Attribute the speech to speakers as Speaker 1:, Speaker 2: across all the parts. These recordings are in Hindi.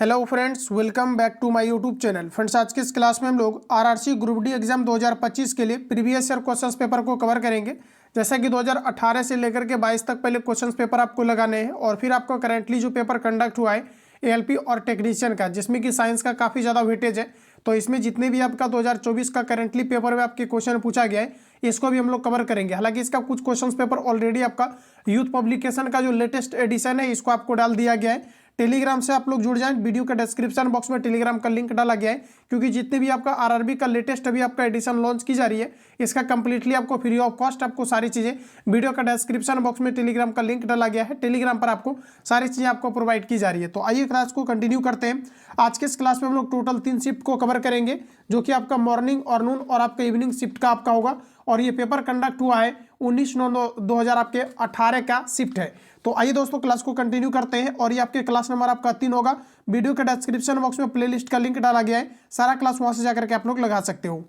Speaker 1: Hello friends, welcome back to my YouTube channel. Friends, आज के इस क्लास में हम लोग आरआरसी ग्रुप डी एग्जाम 2025 के लिए प्रीवियस ईयर क्वेश्चंस पेपर को कवर करेंगे। जैसा कि 2018 से लेकर के 22 तक पहले क्वेश्चंस पेपर आपको लगाने हैं और फिर आपको करंटली जो पेपर कंडक्ट हुआ है एएलपी और टेक्नीशियन का, जिसमें कि साइंस का काफ़ी ज़्यादा वेटेज है, तो इसमें जितने भी आपका 2024 का करंटली पेपर में आपके क्वेश्चन पूछा गया है इसको भी हम लोग कवर करेंगे। हालांकि इसका कुछ क्वेश्चन पेपर ऑलरेडी आपका यूथ पब्लिकेशन का जो लेटेस्ट एडिशन है इसको आपको डाल दिया गया है। टेलीग्राम से आप लोग जुड़ जाएं, वीडियो के डिस्क्रिप्शन बॉक्स में टेलीग्राम का लिंक डाला गया है, क्योंकि जितने भी आपका आरआरबी का लेटेस्ट अभी आपका एडिशन लॉन्च की जा रही है इसका कंप्लीटली आपको फ्री ऑफ कॉस्ट आपको सारी चीज़ें वीडियो का डिस्क्रिप्शन बॉक्स में टेलीग्राम का लिंक डाला गया है, टेलीग्राम पर आपको सारी चीज़ें आपको प्रोवाइड की जा रही है। तो आइए क्लास को कंटिन्यू करते हैं। आज के इस क्लास में हम लोग टोटल 3 शिफ्ट को कवर करेंगे, जो कि आपका मॉर्निंग और नून और आपका इवनिंग शिफ्ट का आपका होगा, और ये पेपर कंडक्ट हुआ है 19/9/2018 का शिफ्ट है। तो आइए दोस्तों क्लास को कंटिन्यू करते हैं, और ये आपके क्लास नंबर आपका 3 होगा। वीडियो के डिस्क्रिप्शन बॉक्स में प्लेलिस्ट का लिंक डाला गया है, सारा क्लास वहां से जाकर के आप लोग लगा सकते हो।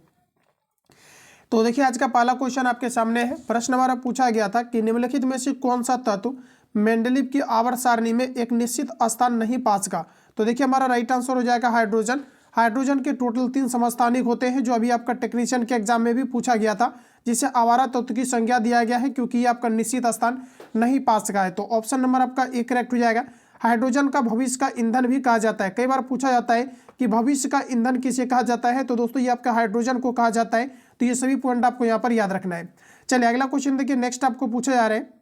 Speaker 1: तो देखिए, आज का पहला क्वेश्चन आपके सामने है। प्रश्न हमारा पूछा गया था कि निम्नलिखित में से कौन सा तत्व मेंडलीव की आवर्त सारणी में एक निश्चित स्थान नहीं पा सका। तो देखिए, हमारा राइट आंसर हो जाएगा हाइड्रोजन। हाइड्रोजन के टोटल 3 समस्थानिक होते हैं, जो अभी आपका टेक्नीशियन के एग्जाम में भी पूछा गया था, जिसे आवारा तत्व की संज्ञा दिया गया है, क्योंकि ये आपका निश्चित स्थान नहीं पा सका है। तो ऑप्शन नंबर आपका ए करेक्ट हो जाएगा। हाइड्रोजन का भविष्य का ईंधन भी कहा जाता है। कई बार पूछा जाता है कि भविष्य का ईंधन किसे कहा जाता है, तो दोस्तों ये आपका हाइड्रोजन को कहा जाता है। तो ये सभी पॉइंट आपको यहाँ पर याद रखना है। चलिए अगला क्वेश्चन देखिए, नेक्स्ट आपको पूछा जा रहा है।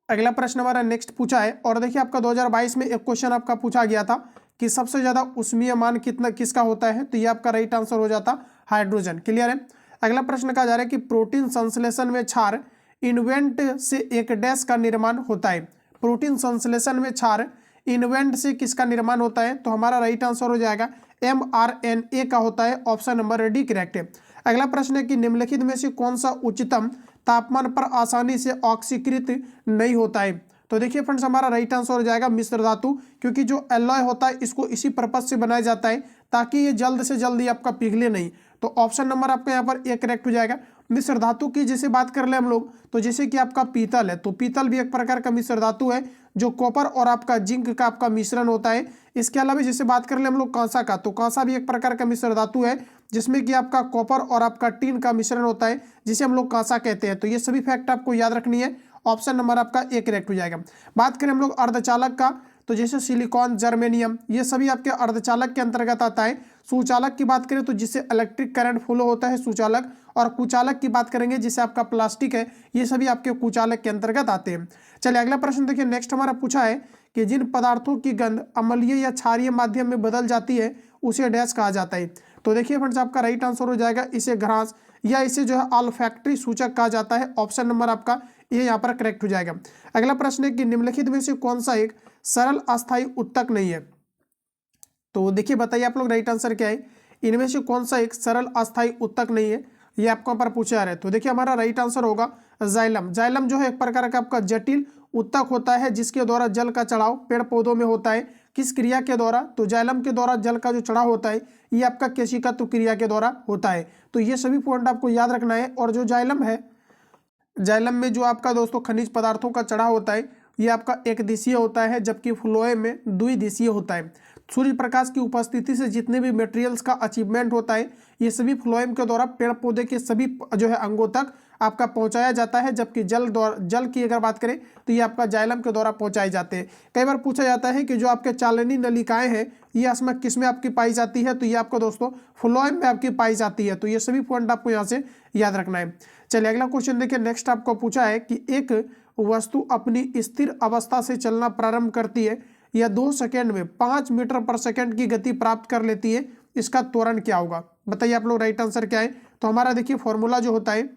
Speaker 1: अगला प्रश्न हमारा नेक्स्ट पूछा है, और देखिए आपका 2022 में एक क्वेश्चन आपका पूछा गया था कि सबसे ज्यादा उष्मीय मान किसका होता है। तो ये आपका राइट आंसर हो जाता हाइड्रोजन। क्लियर है। अगला प्रश्न कहा जा रहा है कि प्रोटीन संश्लेषण में क्षार इन्वेंट से एक डैश का निर्माण होता है। प्रोटीन संश्लेषण में क्षार इन्वेंट से किसका निर्माण होता है। तो हमारा राइट आंसर हो जाएगा mRNA का होता है। ऑप्शन नंबर डी करेक्ट है। अगला प्रश्न है कि निम्नलिखित में से कौन सा उच्चतम तापमान पर आसानी से ऑक्सीकृत नहीं होता है। तो देखिए फ्रेंड्स, हमारा राइट आंसर हो जाएगा मिश्र धातु, क्योंकि जो एलॉय होता है इसको इसी पर्पज से बनाया जाता है ताकि ये जल्द से जल्द ही आपका पिघले नहीं। तो ऑप्शन नंबर आपका यहाँ पर ए करेक्ट हो जाएगा। मिश्र धातु की जैसे बात कर ले हम लोग, तो जैसे कि आपका पीतल है, तो पीतल भी एक प्रकार का मिश्र धातु है, जो कॉपर और आपका जिंक का आपका मिश्रण होता है। इसके अलावा जैसे बात कर ले हम लोग कांसा का, तो कांसा भी एक प्रकार का मिश्र धातु है, जिसमें कि आपका कॉपर और आपका टीन का मिश्रण होता है, जिसे हम लोग कांसा कहते हैं। तो ये सभी फैक्ट आपको याद रखनी है। ऑप्शन नंबर आपका ए करेक्ट हो जाएगा। बात करें हम लोग अर्धचालक का, तो जैसे सिलिकॉन, जर्मेनियम, ये सभी आपके अर्धचालक के अंतर्गत आता है। सुचालक की बात करें तो जिससे इलेक्ट्रिक करंट फ्लो होता है सुचालक, और कुचालक की बात करेंगे जिसे आपका प्लास्टिक है, ये सभी आपके कुचालक के अंतर्गत आते हैं। चलिए अगला प्रश्न देखिए, नेक्स्ट हमारा पूछा है कि जिन पदार्थों की गंध अम्लीय या क्षारीय माध्यम में बदल जाती है उसे डैश कहा जाता है। तो देखिए फ्रेंड्स, आपका राइट आंसर हो जाएगा इसे घ्रास या इसे जो है ऑल्फैक्टरी सूचक कहा जाता है। ऑप्शन नंबर आपका ये यहाँ पर करेक्ट हो जाएगा। अगला प्रश्न है कि निम्नलिखित में से कौन सा एक सरल अस्थायी उत्तक नहीं है। तो देखिए बताइए आप लोग राइट आंसर क्या है। इनमें से कौन सा एक सरल अस्थायी उत्तक नहीं है, ये आपको पर पूछा जा रहा है। तो देखिए हमारा राइट आंसर होगा जाइलम। जाइलम जो है एक प्रकार का आपका जटिल उत्तक होता है, जिसके द्वारा जल का चढ़ाव पेड़ पौधों में होता है। किस क्रिया के द्वारा। तो जाइलम के द्वारा जल का जो चढ़ाव होता है ये आपका केशिकात्व क्रिया के द्वारा होता है। तो ये सभी पॉइंट आपको याद रखना है। और जो जाइलम है, जाइलम में जो आपका दोस्तों खनिज पदार्थों का चढ़ाव होता है ये आपका एक दिशीय होता है, जबकि फ्लोएम में द्विदिशीय होता है। सूर्य प्रकाश की उपस्थिति से जितने भी मटेरियल्स का अचीवमेंट होता है ये सभी फ्लोएम के द्वारा पेड़ पौधे के सभी जो है अंगों तक आपका पहुंचाया जाता है, जबकि जल की अगर बात करें तो ये आपका जाइलम के द्वारा पहुंचाए जाते हैं। कई बार पूछा जाता है कि जो आपके चालनी नलिकाएं हैं ये इसमें किस में आपकी पाई जाती है। तो ये आपको दोस्तों फ्लोएम में आपकी पाई जाती है। तो ये सभी पॉइंट आपको यहाँ से याद रखना है। चलिए अगला क्वेश्चन देखिए, नेक्स्ट आपको पूछा है कि एक वस्तु अपनी स्थिर अवस्था से चलना प्रारंभ करती है या 2 सेकेंड में 5 मीटर पर सेकेंड की गति प्राप्त कर लेती है, इसका त्वरण क्या होगा। बताइए आप लोग राइट आंसर क्या है। तो हमारा देखिए फॉर्मूला जो होता है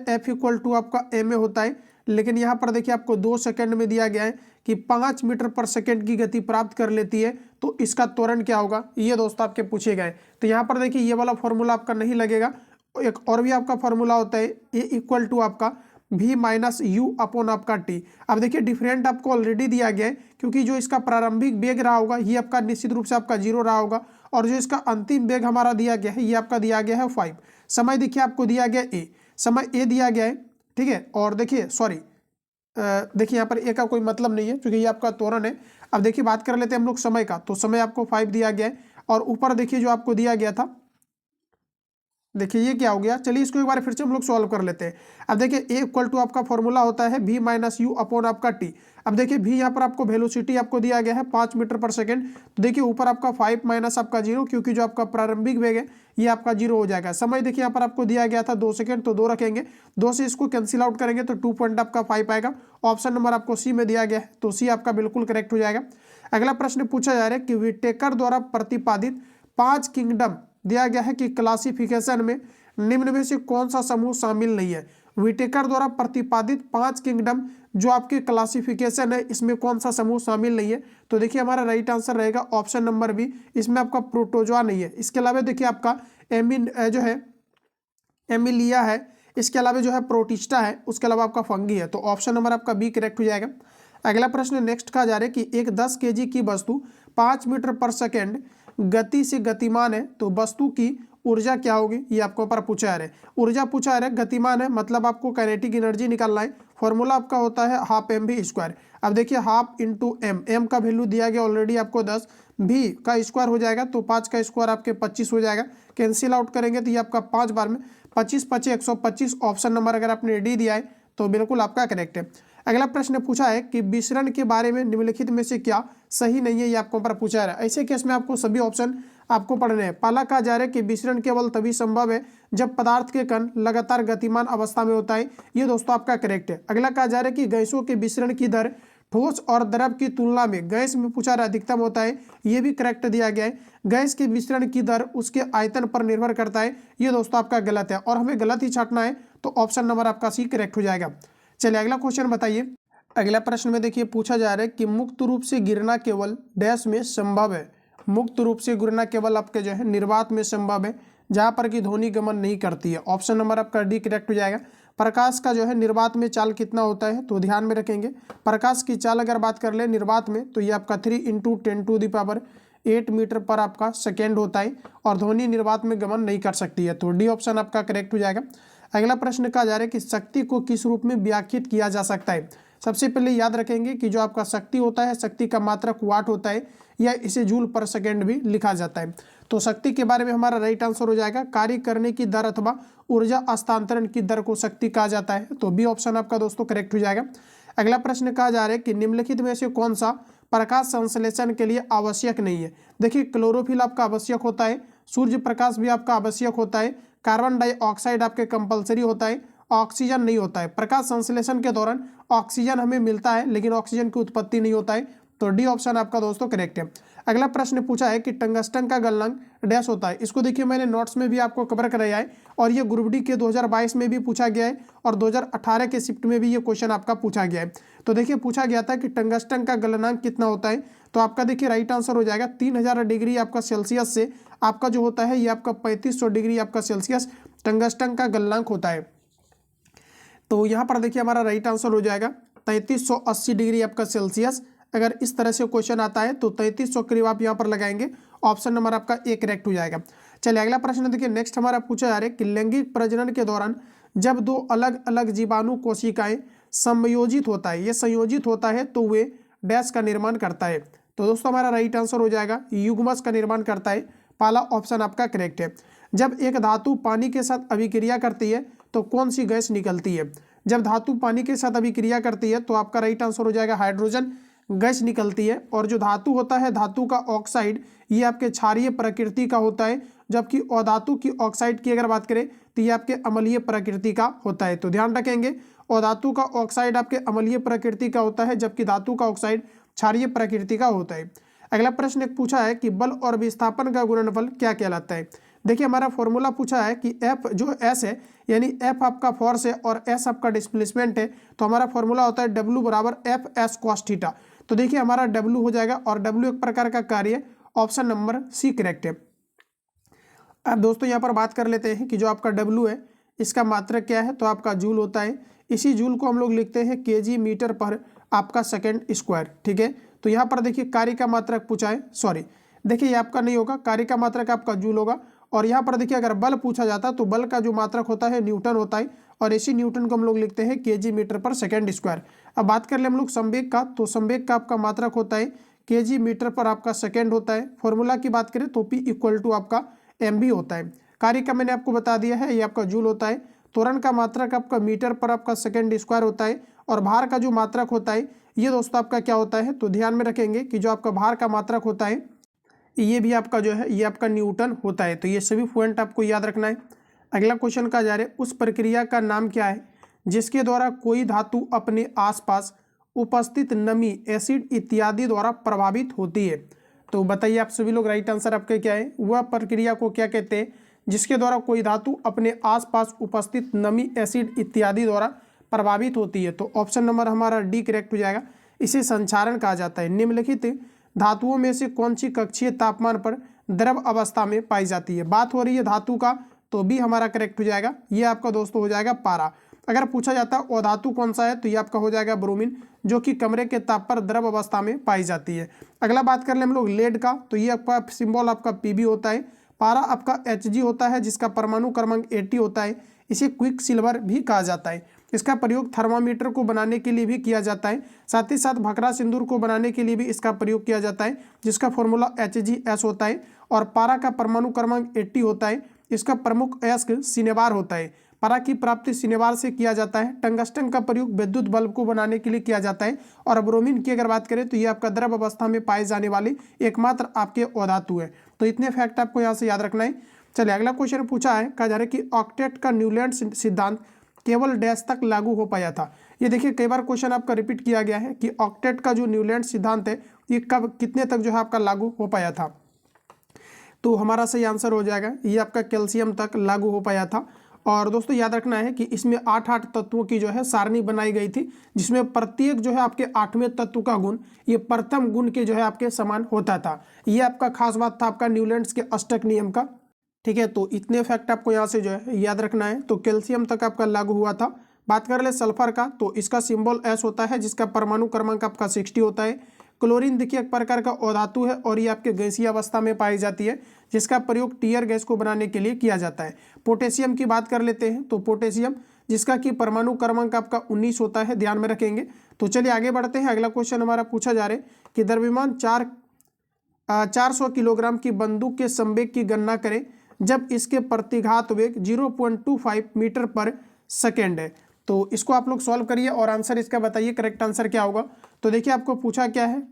Speaker 1: F = आपका ma होता है, लेकिन यहाँ पर देखिए आपको 2 सेकेंड में दिया गया है कि 5 मीटर पर सेकेंड की गति प्राप्त कर लेती है, तो इसका त्वरण क्या होगा, ये दोस्तों आपके पूछे गए। तो यहाँ पर देखिए ये वाला फॉर्मूला आपका नहीं लगेगा। एक और भी आपका फॉर्मूला होता है A = आपका v - u अपॉन आपका t। अब देखिए डिफरेंट आपको ऑलरेडी दिया गया है, क्योंकि जो इसका प्रारंभिक वेग रहा होगा ये आपका निश्चित रूप से आपका 0 रहा होगा, और जो इसका अंतिम वेग हमारा दिया गया है ये आपका दिया गया है 5। समय देखिए आपको दिया गया a, समय a दिया गया है, ठीक है। और देखिए सॉरी देखिए यहाँ पर ए का कोई मतलब नहीं है क्योंकि ये आपका त्वरण है। अब देखिए बात कर लेते हैं हम लोग समय का, तो समय आपको 5 दिया गया है और ऊपर देखिए जो आपको दिया गया था, देखिए ये क्या हो गया। चलिए इसको एक बार फिर से हम लोग सॉल्व कर लेते हैं। अब देखिए ए इक्वल टू आपका फॉर्मूला होता है v माइनस यू अपॉन आपका टी। अब देखिए v यहाँ पर आपको वेलोसिटी आपको दिया गया है 5 मीटर पर सेकंड, तो देखिए ऊपर आपका 5 माइनस आपका 0, क्योंकि जो आपका प्रारंभिक वेग है ये आपका 0 हो जाएगा। समय देखिए यहाँ पर आपको दिया गया था 2 सेकंड, तो 2 रखेंगे, 2 से इसको कैंसिल आउट करेंगे तो 2 पॉइंट आपका 5 आएगा। ऑप्शन नंबर आपको सी में दिया गया है, तो सी आपका बिल्कुल करेक्ट हो जाएगा। अगला प्रश्न पूछा जा रहा है कि विटेकर द्वारा प्रतिपादित 5 किंगडम दिया गया है कि क्लासिफिकेशन में निम्न में से कौन सा समूह शामिल नहीं है। विटेकर द्वारा प्रतिपादित 5 किंगडम जो आपके क्लासिफिकेशन है इसमें कौन सा समूह शामिल नहीं है, तो देखिए हमारा राइट आंसर रहेगा ऑप्शन नंबर बी, इसमें आपका प्रोटोजोआ नहीं है। इसके अलावा देखिए आपका जो है एमिलिया है, इसके अलावा जो है प्रोटिस्टा है, उसके अलावा आपका फंगी है, तो ऑप्शन नंबर आपका बी करेक्ट हो जाएगा। अगला प्रश्न नेक्स्ट कहा जा रहा है कि एक 10 kg की वस्तु 5 मीटर पर सेकेंड गति से गतिमान है, तो वस्तु की ऊर्जा क्या होगी, ये आपको पर पूछा जा रहा है। ऊर्जा पूछा जा रहा है, गतिमान है मतलब आपको काइनेटिक एनर्जी निकालना है। फॉर्मूला आपका होता है हाफ एम वी स्क्वायर। अब देखिए हाफ इंटू एम का वैल्यू दिया गया ऑलरेडी आपको 10, भी का स्क्वायर हो जाएगा तो 5 का स्क्वायर आपके 25 हो जाएगा। कैंसिल आउट करेंगे तो ये आपका 5 बार में 25 25 125। ऑप्शन नंबर अगर आपने डी दिया है तो बिल्कुल आपका करेक्ट है। अगला प्रश्न पूछा है कि विसरण के बारे में निम्नलिखित में से क्या सही नहीं है, ये आपको पर पूछा जा रहा है। ऐसे केस में आपको सभी ऑप्शन आपको पढ़ने हैं। पहला कहा जा रहा है कि विसरण केवल तभी संभव है जब पदार्थ के कण लगातार गतिमान अवस्था में होता है, ये दोस्तों आपका करेक्ट है। अगला कहा जा रहा है कि गैसों के विसरण की दर ठोस और द्रव की तुलना में गैस में पूछा रहा अधिकतम होता है, ये भी करेक्ट दिया गया है। गैस के विसरण की दर उसके आयतन पर निर्भर करता है, ये दोस्तों आपका गलत है और हमें गलत ही छांटना है, तो ऑप्शन नंबर आपका सी करेक्ट हो जाएगा। चलिए अगला क्वेश्चन बताइए। अगला प्रश्न में देखिए पूछा जा रहा है कि मुक्त रूप से गिरना केवल डैश में संभव है। मुक्त रूप से गिरना केवल आपके जो है निर्वात में संभव है, जहां पर कि ध्वनि गमन नहीं करती है। ऑप्शन नंबर आपका डी करेक्ट हो जाएगा। प्रकाश का जो है निर्वात में चाल कितना होता है, तो ध्यान में रखेंगे प्रकाश की चाल अगर बात कर ले निर्वात में तो ये आपका 3 × 10⁸ मीटर पर आपका सेकेंड होता है और ध्वनि निर्वात में गमन नहीं कर सकती है, तो डी ऑप्शन आपका करेक्ट हो जाएगा। अगला प्रश्न कहा जा रहा है कि शक्ति को किस रूप में व्याख्यात किया जा सकता है। सबसे पहले याद रखेंगे कि जो आपका शक्ति होता है, शक्ति का मात्रक वाट होता है या इसे जूल पर सेकेंड भी लिखा जाता है। तो शक्ति के बारे में हमारा राइट आंसर हो जाएगा कार्य करने की दर अथवा ऊर्जा हस्तांतरण की दर को शक्ति कहा जाता है, तो बी ऑप्शन आपका दोस्तों करेक्ट हो जाएगा। अगला प्रश्न कहा जा रहा है कि निम्नलिखित में से कौन सा प्रकाश संश्लेषण के लिए आवश्यक नहीं है। देखिए क्लोरोफिल आपका आवश्यक होता है, सूर्य प्रकाश भी आपका आवश्यक होता है, कार्बन डाइऑक्साइड आपके कंपलसरी होता है, ऑक्सीजन नहीं होता है। प्रकाश संश्लेषण के दौरान ऑक्सीजन हमें मिलता है लेकिन ऑक्सीजन की उत्पत्ति नहीं होता है, तो डी ऑप्शन आपका दोस्तों करेक्ट है। अगला प्रश्न पूछा है कि टंगस्टन का गलनांक डैश होता है। इसको देखिए मैंने नोट्स में भी आपको कवर कराया है और ये ग्रुप डी के 2022 में भी पूछा गया है और 2018 के शिफ्ट में भी ये क्वेश्चन आपका पूछा गया है। तो देखिए पूछा गया था कि टंगस्टन का गलनांक कितना होता है, तो आपका देखिए राइट आंसर हो जाएगा 3000 डिग्री आपका सेल्सियस से आपका जो होता है ये आपका 3500 डिग्री आपका सेल्सियस टंगस्टन का गलनांक होता है। तो यहाँ पर देखिए हमारा राइट आंसर हो जाएगा 3380 डिग्री आपका सेल्सियस। अगर इस तरह से क्वेश्चन आता है तो 3300 करीब आप यहाँ पर लगाएंगे, ऑप्शन नंबर आपका ए करेक्ट हो जाएगा। चलिए अगला प्रश्न देखिए नेक्स्ट हमारा पूछा जा रहा है कि लैंगिक प्रजनन के दौरान जब दो अलग अलग जीवाणु कोशिकाएं संयोजित होता है, ये संयोजित होता है तो वे डैश का निर्माण करता है। तो दोस्तों हमारा राइट आंसर हो जाएगा युग्मज का निर्माण करता है, पहला ऑप्शन आपका करेक्ट है। जब एक धातु पानी के साथ अभिक्रिया करती है तो कौन सी गैस निकलती है। जब धातु पानी के साथ अभिक्रिया करती है तो आपका राइट आंसर हो जाएगा हाइड्रोजन गैस निकलती है। और जो धातु होता है धातु का ऑक्साइड ये आपके क्षारीय प्रकृति का होता है, जबकि अधातु की ऑक्साइड की अगर बात करें तो ये आपके अम्लीय प्रकृति का होता है। तो ध्यान रखेंगे अधातु का ऑक्साइड आपके अम्लीय प्रकृति का होता है, जबकि धातु का ऑक्साइड क्षारीय प्रकृति का होता है। अगला प्रश्न एक पूछा है कि बल और विस्थापन का गुणनफल क्या कहलाता है। देखिए हमारा फॉर्मूला पूछा है कि एफ जो एस है यानी एफ आपका फोर्स है और एस आपका डिस्प्लेसमेंट है, तो हमारा फॉर्मूला होता है डब्ल्यू बराबर एफ एस कॉस थीटा। तो देखिए हमारा डब्ल्यू हो जाएगा और डब्ल्यू एक प्रकार का कार्य, ऑप्शन नंबर सी करेक्ट है। अब दोस्तों यहाँ पर बात कर लेते हैं कि जो आपका डब्ल्यू है इसका मात्रक क्या है, तो आपका जूल होता है। इसी जूल को हम लोग लिखते हैं केजी मीटर पर आपका सेकेंड स्क्वायर, ठीक है। तो यहाँ पर देखिए कार्य का मात्रक पूछा है, सॉरी देखिए ये आपका नहीं होगा, कार्य का मात्रक आपका जूल होगा। और यहाँ पर देखिए अगर बल पूछा जाता तो बल का जो मात्रक होता है न्यूटन होता है और इसी न्यूटन को हम लोग लिखते हैं केजी मीटर पर सेकेंड स्क्वायर। अब बात कर ले हम लोग संवेग का, तो संवेग का आपका मात्रक होता है केजी मीटर पर आपका सेकेंड होता है। फॉर्मूला की बात करें तो P इक्वल टू आपका mv होता है। कार्य का मैंने आपको बता दिया है, ये आपका जूल होता है। त्वरण का मात्रक आपका मीटर पर आपका सेकेंड स्क्वायर होता है। और भार का जो मात्रक होता है ये दोस्तों आपका क्या होता है, तो ध्यान में रखेंगे कि जो आपका भार का मात्रक होता है ये भी आपका जो है ये आपका न्यूटन होता है। तो ये सभी पॉइंट आपको याद रखना है। अगला क्वेश्चन का जा रहे, उस प्रक्रिया का नाम क्या है जिसके द्वारा कोई धातु अपने आसपास उपस्थित नमी, एसिड इत्यादि द्वारा प्रभावित होती है। तो बताइए आप सभी लोग, राइट आंसर आपका क्या है, वह प्रक्रिया को क्या कहते हैं जिसके द्वारा कोई धातु अपने आसपास उपस्थित नमी, एसिड इत्यादि द्वारा प्रभावित होती है। तो ऑप्शन नंबर हमारा डी करेक्ट हो जाएगा। इसे संचारण कहा जाता है। निम्नलिखित धातुओं में से कौन सी कक्षीय तापमान पर द्रव अवस्था में पाई जाती है। बात हो रही है धातु का, तो बी हमारा करेक्ट हो जाएगा। ये आपका दोस्तों हो जाएगा पारा। अगर पूछा जाता है अधातु कौन सा है, तो ये आपका हो जाएगा ब्रोमीन, जो कि कमरे के ताप पर द्रव अवस्था में पाई जाती है। अगला बात कर ले हम लोग लेड का, तो ये आपका सिंबल आपका पीबी होता है। पारा आपका Hg होता है, जिसका परमाणु क्रमांक 80 होता है। इसे क्विक सिल्वर भी कहा जाता है। इसका प्रयोग थर्मामीटर को बनाने के लिए भी किया जाता है। साथ ही साथ भखरा सिंदूर को बनाने के लिए भी इसका प्रयोग किया जाता है, जिसका फॉर्मूला HgS होता है। और पारा का परमाणु क्रमांक 80 होता है। इसका प्रमुख अयस्क सिनेबार होता है। पारा की प्राप्ति सिनेबार से किया जाता है। टंगस्टन का प्रयोग विद्युत बल्ब को बनाने के लिए किया जाता है। और ब्रोमीन की अगर बात करें तो ये आपका द्रव अवस्था में पाए जाने वाले एकमात्र आपके अधातु है। तो इतने फैक्ट आपको यहाँ से याद रखना है। चलिए अगला क्वेश्चन पूछा है, कहा जा रहा है कि ऑक्टेट का न्यूलैंड सिद्धांत केवल डैश तक लागू हो पाया था। ये देखिए कई बार क्वेश्चन आपका रिपीट किया गया है कि ऑक्टेट का जो न्यूलैंड सिद्धांत है ये कब, कितने तक जो है आपका लागू हो पाया था। तो हमारा सही आंसर हो जाएगा ये आपका कैल्शियम तक लागू हो पाया था। और दोस्तों याद रखना है कि इसमें 8 तत्वों की जो है सारणी बनाई गई थी, जिसमें प्रत्येक जो है आपके 8वें तत्व का गुण ये प्रथम गुण के जो है आपके समान होता था। ये आपका खास बात था आपका न्यूलैंड्स के अष्टक नियम का। ठीक है, तो इतने फैक्ट आपको यहाँ से जो है याद रखना है। तो कैल्शियम तक आपका लागू हुआ था। बात कर ले सल्फर का, तो इसका सिंबल S होता है, जिसका परमाणु क्रमांक आपका 60 होता है। क्लोरीन देखिए एक प्रकार का अधातु है और ये आपके गैसीय अवस्था में पाई जाती है, जिसका प्रयोग टीयर गैस को बनाने के लिए किया जाता है। पोटेशियम की बात कर लेते हैं, तो पोटेशियम जिसका कि परमाणु क्रमांक आपका 19 होता है, ध्यान में रखेंगे। तो चलिए आगे बढ़ते हैं। अगला क्वेश्चन हमारा पूछा जा रहा है कि द्रव्यमान 400 किलोग्राम की बंदूक के संवेग की गणना करें जब इसके प्रतिघात वेग 0.25 मीटर पर सेकेंड है। तो इसको आप लोग सॉल्व करिए और आंसर इसका बताइए करेक्ट आंसर क्या होगा। तो देखिए आपको पूछा क्या है,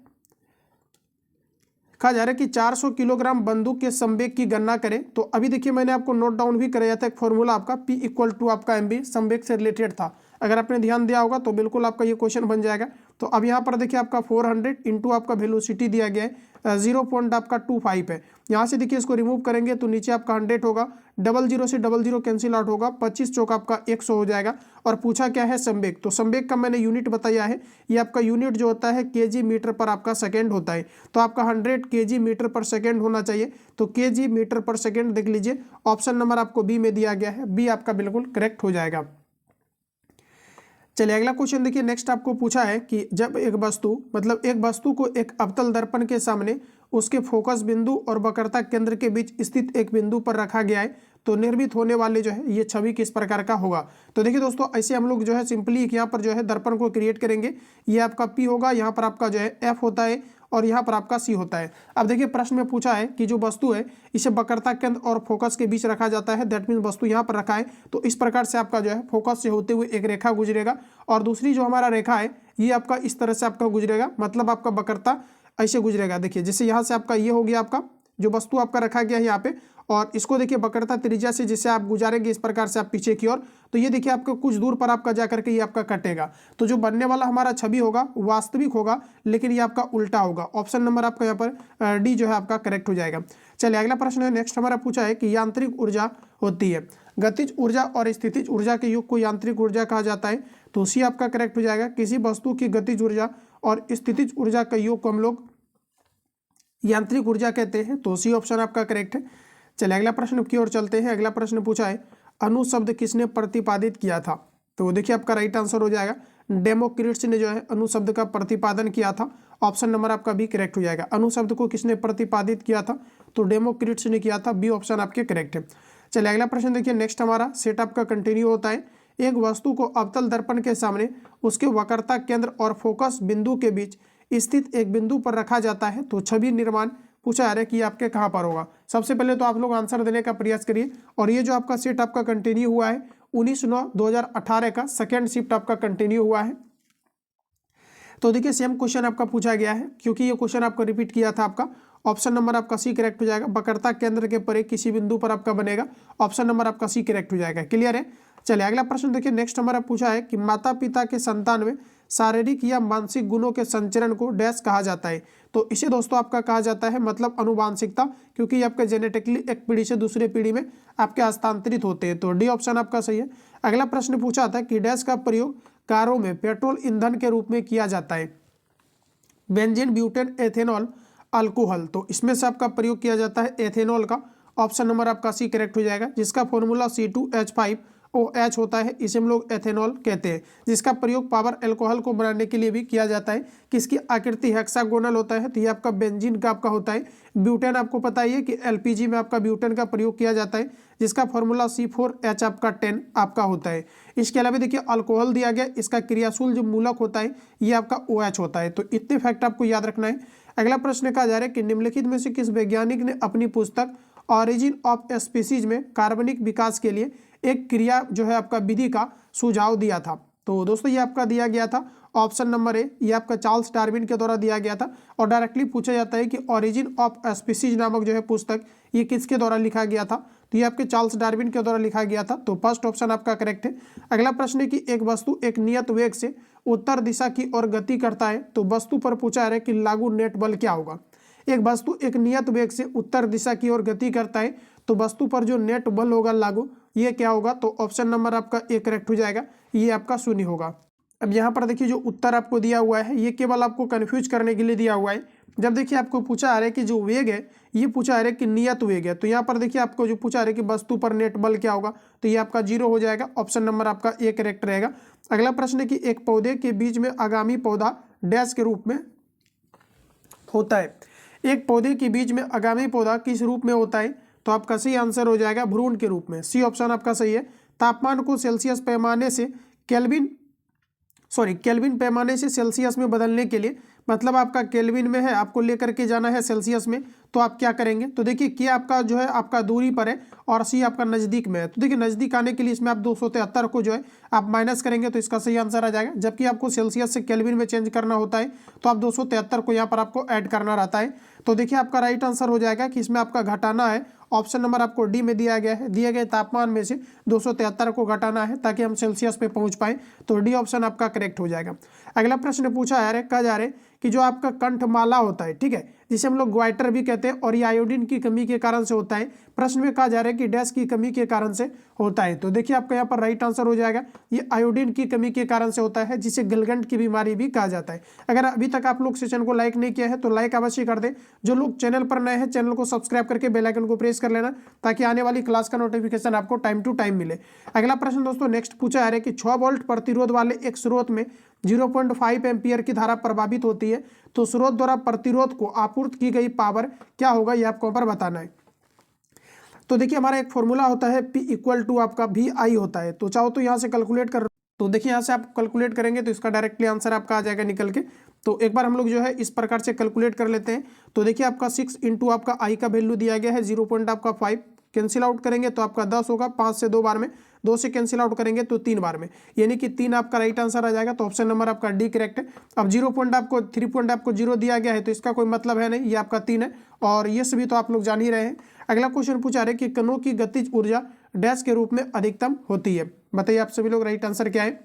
Speaker 1: कहा जा रहा है कि 400 किलोग्राम बंदूक के संवेग की गणना करें। तो अभी देखिए मैंने आपको नोट डाउन भी कराया था, एक फॉर्मूला आपका P इक्वल टू आपका mv संवेग से रिलेटेड था। अगर आपने ध्यान दिया होगा तो बिल्कुल आपका ये क्वेश्चन बन जाएगा। तो अब यहाँ पर देखिए आपका 400 इंटू आपका वेलोसिटी दिया गया है 0.25 है। यहाँ से देखिए इसको रिमूव करेंगे तो नीचे आपका 100 होगा, 00 से 00 कैंसिल आउट होगा, 25 चौक आपका 100 हो जाएगा। और पूछा क्या है संवेग, तो संवेग का मैंने यूनिट बताया है। ये आपका यूनिट जो होता है केजी मीटर पर आपका सेकेंड होता है। तो आपका 100 केजी मीटर पर सेकेंड होना चाहिए। तो केजी मीटर पर सेकेंड देख लीजिए, ऑप्शन नंबर आपको बी में दिया गया है, बी आपका बिल्कुल करेक्ट हो जाएगा। चलिए अगला क्वेश्चन देखिए, नेक्स्ट आपको पूछा है कि जब एक वस्तु को एक अवतल दर्पण के सामने उसके फोकस बिंदु और वक्रता केंद्र के बीच स्थित एक बिंदु पर रखा गया है तो निर्मित होने वाले जो है ये छवि किस प्रकार का होगा। तो देखिए दोस्तों ऐसे हम लोग जो है सिंपली यहाँ पर जो है दर्पण को क्रिएट करेंगे। ये आपका P होगा, यहाँ पर आपका जो है F होता है और यहाँ पर आपका C होता है। अब देखिए प्रश्न में पूछा है कि जो वस्तु है इसे वक्रता केंद्र और फोकस के बीच रखा जाता है। दैट मीन वस्तु यहाँ पर रखा है तो इस प्रकार से आपका जो है फोकस से होते हुए एक रेखा गुजरेगा और दूसरी जो हमारा रेखा है ये आपका इस तरह से आपका गुजरेगा, मतलब आपका वक्रता ऐसे गुजरेगा। देखिए जैसे यहाँ से आपका ये हो गया आपका जो वस्तु आपका रखा गया है यहाँ पे, और इसको देखिए वक्रता त्रिज्या से जिसे आप गुजारेंगे इस प्रकार से आप पीछे की ओर, तो ये देखिए आपको कुछ दूर पर आपका जाकर के ये आपका कटेगा। तो जो बनने वाला हमारा छवि होगा वास्तविक होगा, लेकिन ये आपका उल्टा होगा। ऑप्शन नंबर आपका यहाँ पर डी जो है आपका करेक्ट हो जाएगा। चलिए अगला प्रश्न है, नेक्स्ट हमारा पूछा है कि यांत्रिक ऊर्जा होती है, गतिज ऊर्जा और स्थितिज ऊर्जा के योग को यांत्रिक ऊर्जा कहा जाता है। तो सी आपका करेक्ट हो जाएगा। किसी वस्तु की गतिज ऊर्जा और स्थितिज ऊर्जा का योग को हम लोग यांत्रिक ऊर्जा कहते हैं। तो सी ऑप्शन आपका करेक्ट है। चलिए अगला प्रश्न की ओर चलते हैं। अगला प्रश्न पूछा है अणु शब्द किसने प्रतिपादित किया था। तो देखिए आपका राइट आंसर हो जाएगा डेमोक्रिट्स ने जो है अणु शब्द का प्रतिपादन किया था। ऑप्शन नंबर आपका बी करेक्ट हो जाएगा। अणु शब्द को किसने प्रतिपादित किया था, तो डेमोक्रिट्स ने किया था, बी ऑप्शन आपके करेक्ट है। चलिए अगला प्रश्न देखिए, नेक्स्ट हमारा सेट आपका कंटिन्यू होता है। एक वस्तु को अवतल दर्पण के सामने उसके वक्रता केंद्र और फोकस बिंदु के बीच स्थित एक बिंदु पर रखा जाता है तो छवि निर्माण पूछा जा रहा है कि आपके कहाँ पर होगा। सबसे पहले तो आप लोग आंसर देने का प्रयास करिए। और ये जो आपका सेट आपका कंटिन्यू हुआ है 19/9/2018 का सेकेंड शिफ्ट आपका कंटिन्यू हुआ है। तो देखिए सेम क्वेश्चन आपका पूछा गया है, क्योंकि ये क्वेश्चन आपका रिपीट किया था। आपका ऑप्शन नंबर आपका सी करेक्ट हो जाएगा। वक्रता केंद्र के परे किसी बिंदु पर आपका बनेगा, ऑप्शन नंबर आपका सी करेक्ट हो जाएगा। क्लियर है। चलिए अगला प्रश्न देखिए। नेक्स्ट नंबर आप पूछा है कि माता पिता के संतान में शारीरिक या मानसिक गुणों के संचरण को डैश कहा जाता है। तो इसे दोस्तों आपका कहा जाता है मतलब अनुवांशिकता, क्योंकि ये आपके जेनेटिकली एक पीढ़ी से दूसरे पीढ़ी में आपके हस्तांतरित होते हैं। तो डी ऑप्शन आपका सही है। अगला प्रश्न पूछा था कि डैश का प्रयोग कारों में पेट्रोल ईंधन के रूप में किया जाता है। Benzene, butane, ethanol, alcohol. तो इसमें से आपका प्रयोग किया जाता है एथेनॉल का, ऑप्शन नंबर आपका सी करेक्ट हो जाएगा। जिसका फॉर्मूला C2H5OH होता है, इसे हम लोग एथेनॉल कहते हैं। जिसका प्रयोग पावर अल्कोहल को बनाने के लिए भी किया जाता है। किसकी आकृति हेक्सागोनल होता है, तो ये आपका बेंजीन का आपका होता है। ब्यूटेन आपको पता ही है कि LPG में आपका ब्यूटेन का प्रयोग किया जाता है, जिसका फॉर्मूला C4H आपका 10 आपका होता है। इसके अलावा देखिए अल्कोहल दिया गया, इसका क्रियाशील जो मूलक होता है ये आपका OH होता है। तो इतने फैक्ट आपको याद रखना है। अगला प्रश्न कहा जा रहा है कि निम्नलिखित में से किस वैज्ञानिक ने अपनी पुस्तक ऑरिजिन ऑफ स्पीसीज में कार्बनिक विकास के लिए एक क्रिया जो है आपका विधि का सुझाव दिया था। तो दोस्तों ये आपका दिया गया था ऑप्शन नंबर ए, ये आपका चार्ल्स डार्विन के द्वारा दिया गया था। और डायरेक्टली पूछा जाता है कि ऑरिजिन ऑफ स्पीसीज नामक जो है पुस्तक ये किसके द्वारा लिखा गया था, तो ये आपके चार्ल्स डार्विन के द्वारा लिखा गया था। तो फर्स्ट ऑप्शन आपका करेक्ट है। अगला प्रश्न है कि एक वस्तु एक नियत वेग से उत्तर दिशा की ओर गति करता है, तो वस्तु पर पूछा जा रहा है कि लागू नेट बल क्या होगा। एक वस्तु एक नियत वेग से उत्तर दिशा की ओर गति करता है, तो वस्तु पर जो नेट बल होगा लागू, ये क्या होगा, तो ऑप्शन नंबर आपका ए करेक्ट हो जाएगा, ये आपका शून्य होगा। अब यहाँ पर देखिए जो उत्तर आपको दिया हुआ है ये केवल आपको कंफ्यूज करने के लिए दिया हुआ है। जब देखिए आपको पूछा आ रहा है कि जो वेग है ये पूछा आ रहा है कि नियत वेग है, तो यहाँ पर देखिए आपको जो पूछा आ रहा है कि वस्तु पर नेट बल क्या होगा, तो ये आपका 0 हो जाएगा, ऑप्शन नंबर आपका ए करेक्ट रहेगा। अगला प्रश्न है कि एक पौधे के बीच में आगामी पौधा डैश के रूप में होता है। एक पौधे के बीच में आगामी पौधा किस रूप में होता है, तो आपका सही आंसर हो जाएगा भ्रूण के रूप में, सी ऑप्शन आपका सही है। तापमान को सेल्सियस पैमाने से केल्विन पैमाने से सेल्सियस में बदलने के लिए, मतलब आपका केल्विन में है आपको लेकर के जाना है सेल्सियस में, तो आप क्या करेंगे, तो देखिए के आपका जो है आपका दूरी पर है और सी आपका नज़दीक में है। तो देखिए नज़दीक आने के लिए इसमें आप 273 को जो है आप माइनस करेंगे तो इसका सही आंसर आ जाएगा। जबकि आपको सेल्सियस से केल्विन में चेंज करना होता है तो आप 273 को यहाँ पर आपको ऐड करना रहता है। तो देखिए आपका राइट आंसर हो जाएगा कि इसमें आपका घटाना है, ऑप्शन नंबर आपको डी में दिया गया है। दिए गए तापमान में से 273 को घटाना है ताकि हम सेल्सियस पे पहुंच पाए, तो डी ऑप्शन आपका करेक्ट हो जाएगा। अगला प्रश्न पूछा जा रहा है, कहा जा रहा है कि जो आपका कंठमाला होता है, ठीक है, जिसे हम लोग ग्वाइटर भी कहते हैं, और ये आयोडीन की कमी के कारण से होता है। प्रश्न में कहा जा रहा है कि डैश की कमी के कारण से होता है, तो देखिए आपका यहाँ पर राइट आंसर हो जाएगा, ये आयोडीन की कमी के कारण से होता है, जिसे गलगंड की बीमारी भी कहा जाता है। अगर अभी तक आप लोग सेशन को लाइक नहीं किया है तो लाइक अवश्य कर दें। जो लोग चैनल पर नए हैं चैनल को सब्सक्राइब करके बेल आइकन को प्रेस कर लेना, ताकि आने वाली क्लास का नोटिफिकेशन आपको टाइम टू टाइम मिले। अगला प्रश्न दोस्तों नेक्स्ट पूछा जा रहा है कि 6 वोल्ट प्रतिरोध वाले एक स्रोत में 0.5 एम्पियर की धारा प्रभावित होती है, तो स्रोत द्वारा प्रतिरोध को आपूर्ति की गई पावर क्या होगा, ये आपको पर बताना है। तो देखिए हमारा एक फॉर्मूला होता है P इक्वल टू आपका VI होता है, तो चाहो तो यहाँ से कैलकुलेट कर, तो देखिए यहाँ से आप कैलकुलेट करेंगे तो इसका डायरेक्टली आंसर आपका आ जाएगा निकल के। तो एक बार हम लोग जो है इस प्रकार से कैलकुलेट कर लेते हैं। तो देखिए आपका 6 इंटू आपका I का वैल्यू दिया गया है 0.5, कैंसिल आउट करेंगे तो आपका 10 होगा, 5 से 2 बार में, 2 से कैंसिल आउट करेंगे तो 3 बार में, यानी कि 3 आपका राइट आंसर आ जाएगा। तो ऑप्शन नंबर आपका डी करेक्ट है। अब 3 आपको 0 दिया गया है तो इसका कोई मतलब है नहीं, ये आपका 3 है, और ये सभी तो आप लोग जान ही रहे हैं। अगला क्वेश्चन पूछा रहे कि कणों की गतिज ऊर्जा डैश के रूप में अधिकतम होती है, बताइए आप सभी लोग राइट आंसर क्या है।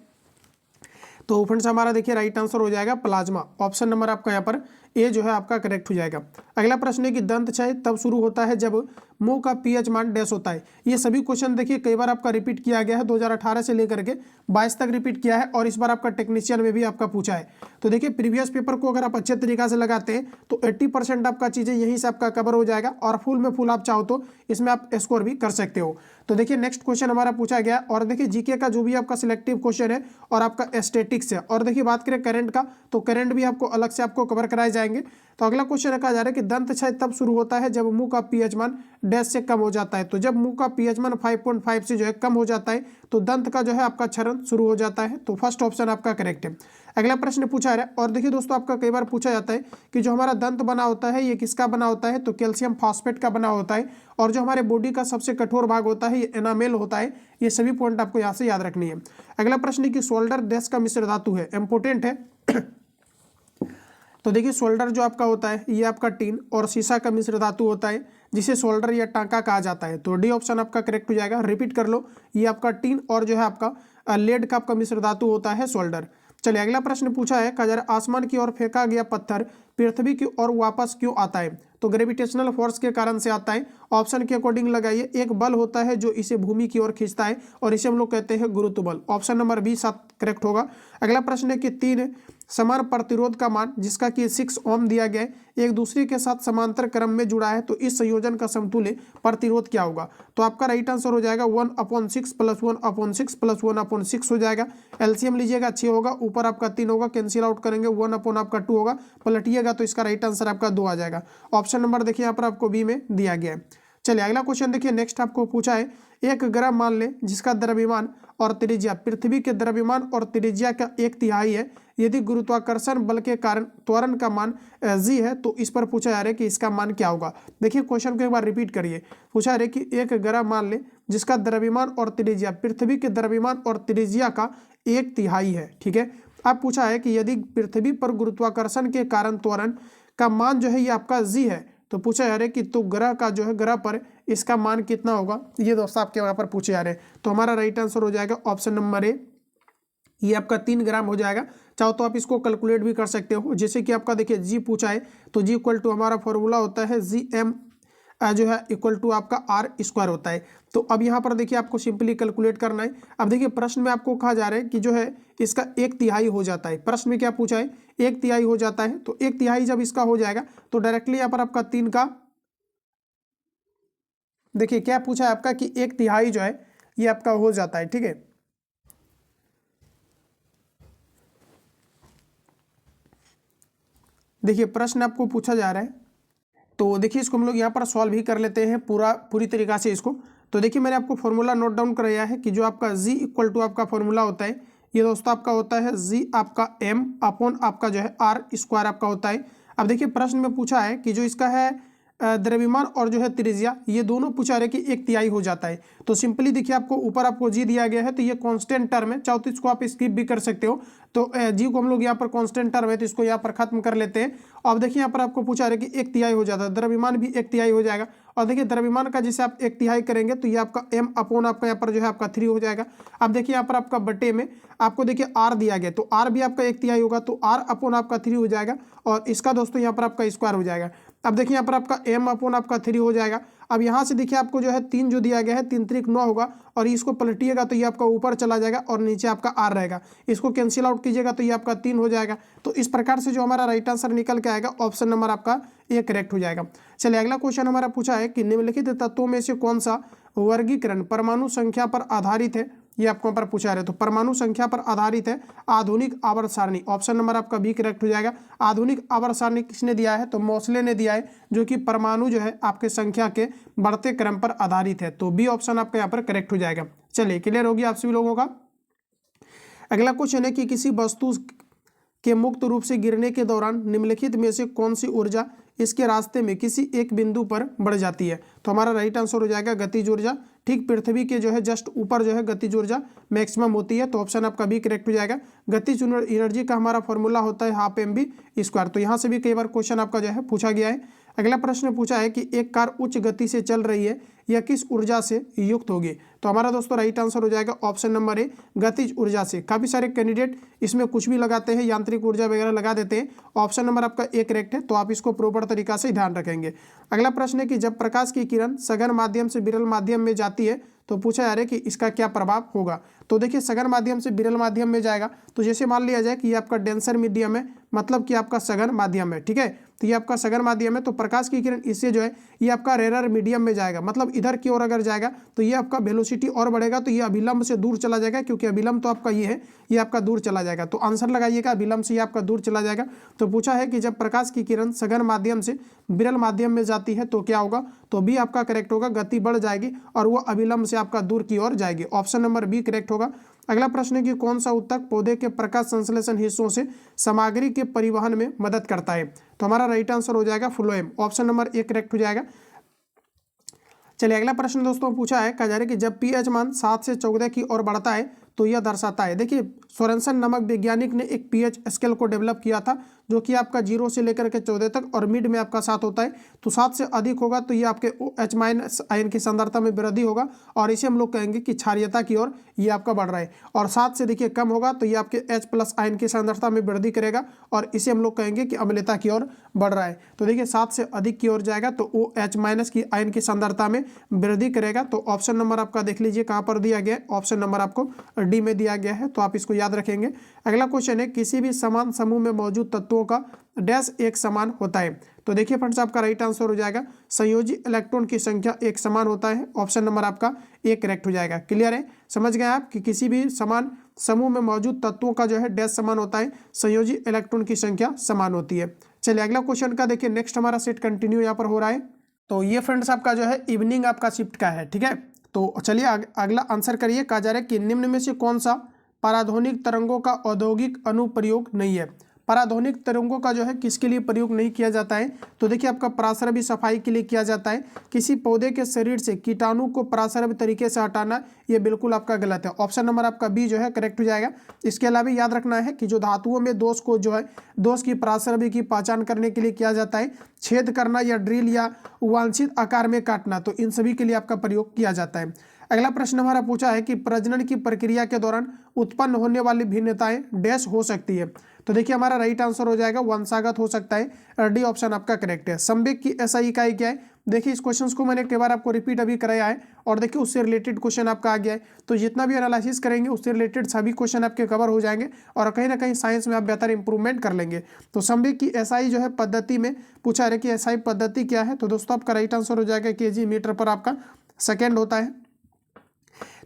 Speaker 1: तो फ्रेंड्स हमारा देखिए राइट आंसर हो जाएगा प्लाज्मा, ऑप्शन नंबर आपका यहाँ पर ए जो है आपका करेक्ट हो जाएगा। अगला प्रश्न है कि दंत क्षय तब शुरू होता है जब मुंह का पीएच मान डैश होता है। ये सभी क्वेश्चन देखिए कई बार आपका रिपीट किया गया है, 2018 से लेकर के 22 तक रिपीट किया है, और इस बार आपका टेक्नीशियन में भी आपका पूछा है। तो देखिए प्रीवियस पेपर को अगर आप अच्छे तरीका से लगाते हैं तो 80% आपका चीज़ें यहीं से आपका कवर हो जाएगा, और फुल में फुल आप चाहो तो इसमें आप स्कोर भी कर सकते हो। तो देखिए नेक्स्ट क्वेश्चन हमारा पूछा गया, और देखिए जीके का जो भी आपका सिलेक्टिव क्वेश्चन है और आपका स्टैटिक्स है, और देखिए बात करें करंट का तो करंट भी आपको अलग से आपको कवर कराए जाएंगे। तो अगला क्वेश्चन कहा जा रहा है कि दंत क्षय तब शुरू होता है जब मुंह का पीएच मान डैश से कम हो जाता है। तो जब मुंह का पीएच मान 5.5 से जो है कम हो जाता है तो दंत का जो है आपका क्षरण शुरू हो जाता है। तो फर्स्ट ऑप्शन आपका करेक्ट है। अगला प्रश्न पूछा है और देखिए दोस्तों आपका कई बार पूछा जाता है कि जो हमारा दंत बना होता है ये किसका बना होता है, तो कैल्शियम फॉस्फेट का बना होता है। और जो हमारे बॉडी का सबसे कठोर भाग होता है ये एनामेल होता है। ये सभी पॉइंट आपको यहाँ से याद रखनी है। अगला प्रश्न की सोल्डर डैश का मिश्र धातु है, इंपोर्टेंट है। तो देखिए सोल्डर जो आपका होता है ये आपका टीन और शीशा का मिश्र धातु होता है जिसे सोल्डर या टांका कहा जाता है। तो डी ऑप्शन आपका करेक्ट हो जाएगा। रिपीट कर लो, ये आपका टीन और जो है आपका लेड का आपका मिश्र धातु होता है सोल्डर। चलिए अगला प्रश्न पूछा है कि आसमान की ओर फेंका गया पत्थर पृथ्वी की ओर वापस क्यों आता है। तो ग्रेविटेशनल फोर्स के कारण से आता है। ऑप्शन के अकॉर्डिंग लगाइए, एक बल होता है जो इसे भूमि की ओर खींचता है और इसे हम लोग कहते हैं गुरुत्व बल। ऑप्शन नंबर बी 7 करेक्ट होगा। अगला प्रश्न है कि 3 समान प्रतिरोध का मान जिसका कि 6 ओम दिया गया है एक दूसरे के साथ समांतर क्रम में जुड़ा है, तो इस संयोजन का समतुल्य प्रतिरोध क्या होगा। तो आपका राइट आंसर हो जाएगा 1/6 + 1/6 + 1/6 हो जाएगा। एलसीएम लीजिएगा 6 होगा, ऊपर आपका 3 होगा, कैंसिल आउट करेंगे 1/2 होगा, पलटिएगा तो इसका राइट आंसर आपका 2 आ जाएगा। ऑप्शन नंबर देखिए यहाँ पर आपको बी में दिया गया है। चलिए अगला क्वेश्चन देखिए, नेक्स्ट आपको पूछा है एक ग्रह मान ले जिसका द्रव्यमान और त्रिज्या पृथ्वी के द्रव्यमान और त्रिज्या का 1/3 है। यदि गुरुत्वाकर्षण बल के कारण त्वरण का मान जी है तो इस पर पूछा जा रहा है कि इसका मान क्या होगा। देखिए क्वेश्चन को एक बार रिपीट करिए। पूछा जा रहा है कि एक ग्रह मान ले जिसका द्रव्यमान और त्रिज्या पृथ्वी के द्रव्यमान और त्रिज्या का 1/3 है। ठीक है, अब पूछा है कि यदि पृथ्वी पर गुरुत्वाकर्षण के कारण त्वरण का मान जो है ये आपका जी है, तो पूछा जा रहा है कि तो ग्रह का जो है ग्रह पर इसका मान कितना होगा। ये दोस्तों आपके यहाँ पर पूछे जा रहे हैं। तो हमारा राइट आंसर हो जाएगा ऑप्शन नंबर ए, ये आपका 3 ग्राम हो जाएगा। चाहो तो आप इसको कैलकुलेट भी कर सकते हो। जैसे कि आपका देखिए जी पूछा है तो जी इक्वल टू हमारा फॉर्मूला होता है GM जो है इक्वल टू आपका R² होता है। तो अब यहाँ पर देखिए आपको सिंपली कैलकुलेट करना है। अब देखिए प्रश्न में आपको कहा जा रहा है कि जो है इसका 1/3 हो जाता है। प्रश्न में क्या पूछा है, 1/3 हो जाता है। तो 1/3 जब इसका हो जाएगा तो डायरेक्टली यहाँ पर आपका 3 का देखिए क्या पूछा है आपका कि 1/3 जो है ये आपका हो जाता है। ठीक है, देखिए प्रश्न आपको पूछा जा रहा है तो देखिए इसको हम लोग यहाँ पर सॉल्व ही कर लेते हैं पूरी तरीका से इसको। तो देखिए मैंने आपको फॉर्मूला नोट डाउन कराया है कि जो आपका जी इक्वल टू आपका फॉर्मूला होता है ये दोस्तों आपका होता है जी आपका M अपॉन आपका जो है R² आपका होता है। अब देखिए प्रश्न में पूछा है कि जो इसका है द्रव्यमान और जो है त्रिज्या ये दोनों पूछा रहे कि 1/3 हो जाता है। तो सिंपली देखिए आपको ऊपर आपको जी दिया गया है तो ये कांस्टेंट टर्म है, चाहो तो इसको आप स्किप भी कर सकते हो। तो जी को हम लोग यहाँ पर कांस्टेंट टर्म है तो इसको यहाँ पर खत्म कर लेते हैं। अब देखिए यहाँ पर आपको पूछा रहे कि 1/3 हो जाता है, द्रव्यमान भी 1/3 हो जाएगा। और देखिए द्रव्यमान का जैसे आप 1/3 करेंगे तो ये आपका M अपॉन आपका यहाँ पर जो है आपका 3 हो जाएगा। अब देखिए यहाँ पर आपका बटे में आपको देखिए R दिया गया तो R भी आपका 1/3 होगा तो R अपॉन आपका 3 हो जाएगा और इसका दोस्तों यहाँ पर आपका स्क्वायर हो जाएगा। अब देखिए यहाँ पर आपका M अपॉन आपका 3 हो जाएगा। अब यहाँ से देखिए आपको जो है 3 जो दिया गया है 3 3 9 होगा और इसको पलटिएगा तो ये आपका ऊपर चला जाएगा और नीचे आपका R रहेगा। इसको कैंसिल आउट कीजिएगा तो ये आपका 3 हो जाएगा। तो इस प्रकार से जो हमारा राइट आंसर निकल के आएगा ऑप्शन नंबर आपका ए करेक्ट हो जाएगा। चलिए अगला क्वेश्चन हमारा पूछा है कि निम्नलिखित तत्वों में से कौन सा वर्गीकरण परमाणु संख्या पर आधारित है। ये आपको पर पूछा रहे तो परमाणु संख्या पर आधारित है आधुनिक आवर्त सारणी। ऑप्शन नंबर आपका बी करेक्ट हो जाएगा। आधुनिक आवर्त सारणी किसने दिया है, तो मोस्ले ने दिया है, जो कि परमाणु जो है आपके संख्या के बढ़ते क्रम पर आधारित है। तो बी ऑप्शन आपका यहाँ पर करेक्ट हो जाएगा। चलिए क्लियर होगी आप सभी लोगों का। अगला क्वेश्चन है कि किसी वस्तु के मुक्त रूप से गिरने के दौरान निम्नलिखित में से कौन सी ऊर्जा इसके रास्ते में किसी एक बिंदु पर बढ़ जाती है। तो हमारा राइट आंसर हो जाएगा गतिज ऊर्जा। ठीक पृथ्वी के जो है जस्ट ऊपर जो है गतिज ऊर्जा मैक्सिमम होती है। तो ऑप्शन आपका बी करेक्ट हो जाएगा। गतिज एनर्जी का हमारा फॉर्मूला होता है हाफ mv²। तो यहाँ से भी कई बार क्वेश्चन आपका जो है पूछा गया है। अगला प्रश्न पूछा है कि एक कार उच्च गति से चल रही है, यह किस ऊर्जा से युक्त होगी। तो हमारा दोस्तों राइट आंसर हो जाएगा ऑप्शन नंबर ए गतिज ऊर्जा से। काफ़ी सारे कैंडिडेट इसमें कुछ भी लगाते हैं, यांत्रिक ऊर्जा वगैरह लगा देते हैं। ऑप्शन नंबर आपका ए करेक्ट है, तो आप इसको प्रॉपर तरीका से ध्यान रखेंगे। अगला प्रश्न है कि जब प्रकाश की किरण सघन माध्यम से विरल माध्यम में जाती है तो पूछा जा रहा है कि इसका क्या प्रभाव होगा। तो देखिए सघन माध्यम से विरल माध्यम में जाएगा तो जैसे मान लिया जाए कि ये आपका डेंसर मीडियम है, मतलब कि आपका सघन माध्यम है, ठीक है। तो ये आपका सघन माध्यम है, तो प्रकाश की किरण इससे जो है ये आपका रेयर मीडियम में जाएगा, मतलब इधर की ओर अगर जाएगा तो ये आपका वेलोसिटी और बढ़ेगा, तो ये अभिलंब से दूर चला जाएगा, क्योंकि अभिलंब तो आपका ये है, ये आपका दूर चला जाएगा। तो आंसर लगाइएगा, अभिलंब से ये आपका दूर चला जाएगा। तो पूछा है कि जब प्रकाश की किरण सघन माध्यम से विरल माध्यम में जाती है तो क्या होगा, तो बी आपका करेक्ट होगा, गति बढ़ जाएगी और वो अभिलंब से आपका दूर की ओर जाएगी। ऑप्शन नंबर बी करेक्ट होगा। अगला प्रश्न है कि कौन सा उत्तक पौधे के प्रकाश संश्लेषण हिस्सों से सामग्री के परिवहन में मदद करता है, तो हमारा राइट आंसर हो जाएगा phloem. Option number A correct हो जाएगा। चलिए अगला प्रश्न दोस्तों पूछा है, कहा जा रहा है कि जब पीएच मान 7 से 14 की ओर बढ़ता है तो यह दर्शाता है। देखिए सोरेनसन नामक वैज्ञानिक ने एक पीएच स्केल को डेवलप किया था, जो कि आपका 0 से लेकर के 14 तक और मिड में आपका 7 होता है। तो 7 से अधिक होगा तो ये आपके H- आयन की सांद्रता में वृद्धि होगा, और इसे हम लोग कहेंगे कि क्षारीयता की ओर ये आपका बढ़ रहा है। और 7 से देखिए कम होगा तो ये आपके H+ आयन की सांद्रता में वृद्धि करेगा, और इसे हम लोग कहेंगे कि अम्लता की ओर बढ़ रहा है। तो देखिए 7 से अधिक की ओर जाएगा तो OH- की आयन की सांद्रता में वृद्धि करेगा। तो ऑप्शन नंबर आपका देख लीजिए कहाँ पर दिया गया है, ऑप्शन नंबर आपको डी में दिया गया है, तो आप इसको याद रखेंगे। अगला क्वेश्चन है, किसी भी समान समूह में मौजूद तत्वों का डैश एक समान होता है। तो देखिए फ्रेंड्स आपका राइट आंसर हो जाएगा संयोजी इलेक्ट्रॉन की संख्या एक समान होता है। ऑप्शन नंबर आपका ए करेक्ट हो जाएगा। क्लियर है, समझ गए आप कि किसी भी समान समूह में मौजूद तत्वों का जो है डैश समान होता है, संयोजी इलेक्ट्रॉन की संख्या समान होती है। चलिए अगला क्वेश्चन का देखिए, नेक्स्ट हमारा सेट कंटिन्यू यहाँ पर हो रहा है। तो ये फ्रेंड्स आपका जो है इवनिंग आपका शिफ्ट का है, ठीक है। तो चलिए अगला आंसर करिए। कहा जा रहा है कि निम्न में से कौन सा पराध्वनिक तरंगों का औद्योगिक अनुप्रयोग नहीं है। पराध्वनिक तरंगों का जो है किसके लिए प्रयोग नहीं किया जाता है, तो देखिए आपका पराश्रवी सफाई के लिए किया जाता है। किसी पौधे के शरीर से कीटाणु को पराश्रवी तरीके से हटाना, ये बिल्कुल आपका गलत है। ऑप्शन नंबर आपका बी जो है करेक्ट हो जाएगा। इसके अलावा याद रखना है कि जो धातुओं में दोष को जो है दोष की पराश्रवी की पहचान करने के लिए किया जाता है, छेद करना या ड्रिल या वांछित आकार में काटना, तो इन सभी के लिए आपका प्रयोग किया जाता है। अगला प्रश्न हमारा पूछा है कि प्रजनन की प्रक्रिया के दौरान उत्पन्न होने वाली भिन्नताएं डैश हो सकती है। तो देखिए हमारा राइट आंसर हो जाएगा वंशागत हो सकता है, डी ऑप्शन आपका करेक्ट है। संवेग की एसआई इकाई क्या है, देखिए इस क्वेश्चन को मैंने कई बार आपको रिपीट अभी कराया है, और देखिए उससे रिलेटेड क्वेश्चन आपका आ गया है। तो जितना भी एनालिसिस करेंगे उससे रिलेटेड सभी क्वेश्चन आपके कवर हो जाएंगे, और कहीं ना कहीं साइंस में आप बेहतर इंप्रूवमेंट कर लेंगे। तो संवेग की एसआई जो है पद्धति में पूछा है कि एसआई पद्धति क्या है, तो दोस्तों आपका राइट आंसर हो जाएगा केजी मीटर पर आपका सेकेंड होता है।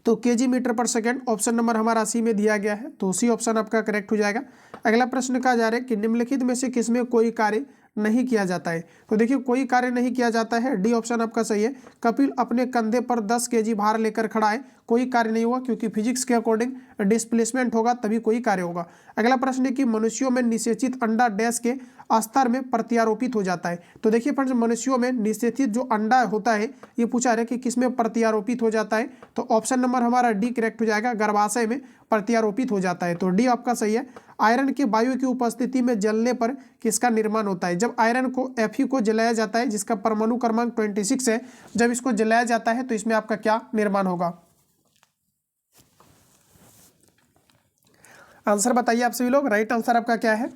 Speaker 1: तो केजी मीटर पर सेकेंड ऑप्शन नंबर हमारा सी में दिया गया है, तो सी ऑप्शन आपका करेक्ट हो जाएगा। अगला प्रश्न कहा जा रहा है कि निम्नलिखित में से किसमें कोई कार्य नहीं किया जाता है। तो देखिए कोई कार्य नहीं किया जाता है, डी ऑप्शन आपका सही है। कपिल अपने कंधे पर 10 केजी भार लेकर खड़ा है, कोई कार्य नहीं हुआ, क्योंकि फिजिक्स के अकॉर्डिंग डिस्प्लेसमेंट होगा तभी कोई कार्य होगा। अगला प्रश्न है कि मनुष्यों में निषेचित अंडा डैश के स्तर में प्रत्यारोपित हो जाता है। तो देखिए फ्रेंड्स मनुष्यों में निषेचित जो अंडा होता है ये पूछा है कि किसमें प्रत्यारोपित हो जाता है, तो ऑप्शन नंबर हमारा डी करेक्ट हो जाएगा, गर्भाशय में प्रत्यारोपित हो जाता है, तो डी आपका सही है। आयरन के वायु की उपस्थिति में जलने पर किसका निर्माण होता है। जब आयरन को Fe को जलाया जाता है, जिसका परमाणु क्रमांक 26 है, जब इसको जलाया जाता है तो इसमें आपका क्या निर्माण होगा, आंसर बताइए आप सभी लोग। राइट आंसर आपका क्या है,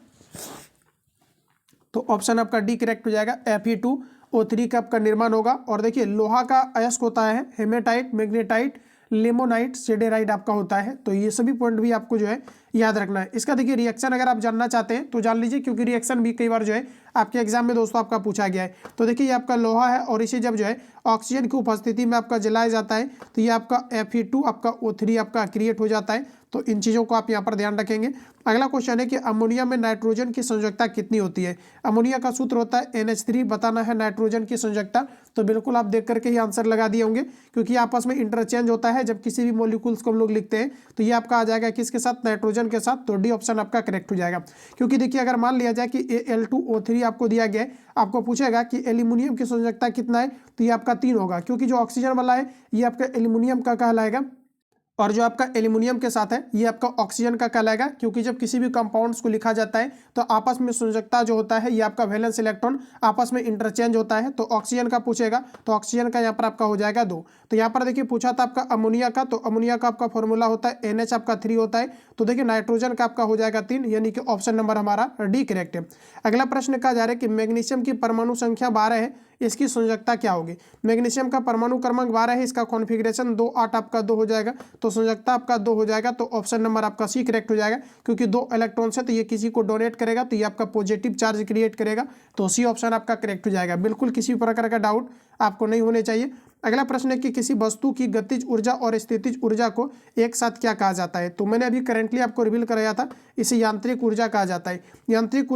Speaker 1: तो ऑप्शन आपका डी करेक्ट हो जाएगा, Fe2O3 का आपका निर्माण होगा। और देखिए लोहा का अयस्क होता है हेमेटाइट, मैग्नेटाइट, लिमोनाइट, सिडेराइट आपका होता है। तो ये सभी पॉइंट भी आपको जो है याद रखना है। इसका देखिए रिएक्शन अगर आप जानना चाहते हैं तो जान लीजिए, क्योंकि रिएक्शन भी कई बार जो है आपके एग्जाम में दोस्तों आपका पूछा गया है। तो देखिए ये आपका लोहा है, और इसे जब जो है ऑक्सीजन की उपस्थिति में आपका जलाया जाता है तो ये आपका Fe2 आपका O3 आपका क्रिएट हो जाता है। तो इन चीज़ों को आप यहाँ पर ध्यान रखेंगे। अगला क्वेश्चन है कि अमोनिया में नाइट्रोजन की संयोजकता कितनी होती है। अमोनिया का सूत्र होता है NH3, बताना है नाइट्रोजन की संयोजकता। तो बिल्कुल आप देख करके ही आंसर लगा दिए होंगे, क्योंकि आपस में इंटरचेंज होता है जब किसी भी मॉलिक्यूल्स को हम लोग लिखते हैं, तो ये आपका आ जाएगा किसके साथ, नाइट्रोजन के साथ। तो डी ऑप्शन आपका करेक्ट हो जाएगा। क्योंकि देखिए अगर मान लिया जाए कि Al2O3 आपको दिया गया है, आपको पूछेगा कि एल्यूमिनियम की संयोजकता कितना है, तो ये आपका 3 होगा, क्योंकि जो ऑक्सीजन वाला है ये आपका एल्यूमिनियम का कहलाएगा, और जो आपका एल्यूमिनियम के साथ है ये आपका ऑक्सीजन का कहलाएगा। क्योंकि जब किसी भी कंपाउंड्स को लिखा जाता है तो आपस में संयोजकता जो होता है ये आपका वैलेंस इलेक्ट्रॉन आपस में इंटरचेंज होता है। तो ऑक्सीजन का पूछेगा तो ऑक्सीजन का यहाँ पर आपका हो जाएगा 2। तो यहाँ पर देखिए पूछा था आपका अमोनिया का, तो अमोनिया का आपका फॉर्मूला होता है NH आपका 3 होता है। तो देखिए नाइट्रोजन का आपका हो जाएगा 3, यानी कि ऑप्शन नंबर हमारा डी करेक्ट है। अगला प्रश्न कहा जा रहा है कि मैग्नीशियम की परमाणु संख्या 12 है, इसकी संयोजकता क्या होगी। मैग्नीशियम का परमाणु क्रमांक 12 है, इसका कॉन्फिगरेशन 2 8 आपका 2 हो जाएगा, तो संयोजकता आपका 2 हो जाएगा। तो ऑप्शन नंबर आपका सी करेक्ट हो जाएगा, क्योंकि 2 इलेक्ट्रॉन्स है तो ये किसी को डोनेट करेगा तो ये आपका पॉजिटिव चार्ज क्रिएट करेगा, तो सी ऑप्शन आपका करेक्ट हो जाएगा। बिल्कुल किसी प्रकार का डाउट आपको नहीं होने चाहिए। अगला प्रश्न है कि किसी वस्तु की गतिज ऊर्जा और स्थितिज ऊर्जा को एक साथ क्या कहा जाता है। तो मैंने अभी करेंटली आपको रिवील कराया था, इसे यांत्रिक ऊर्जा कहा जाता है। यांत्रिक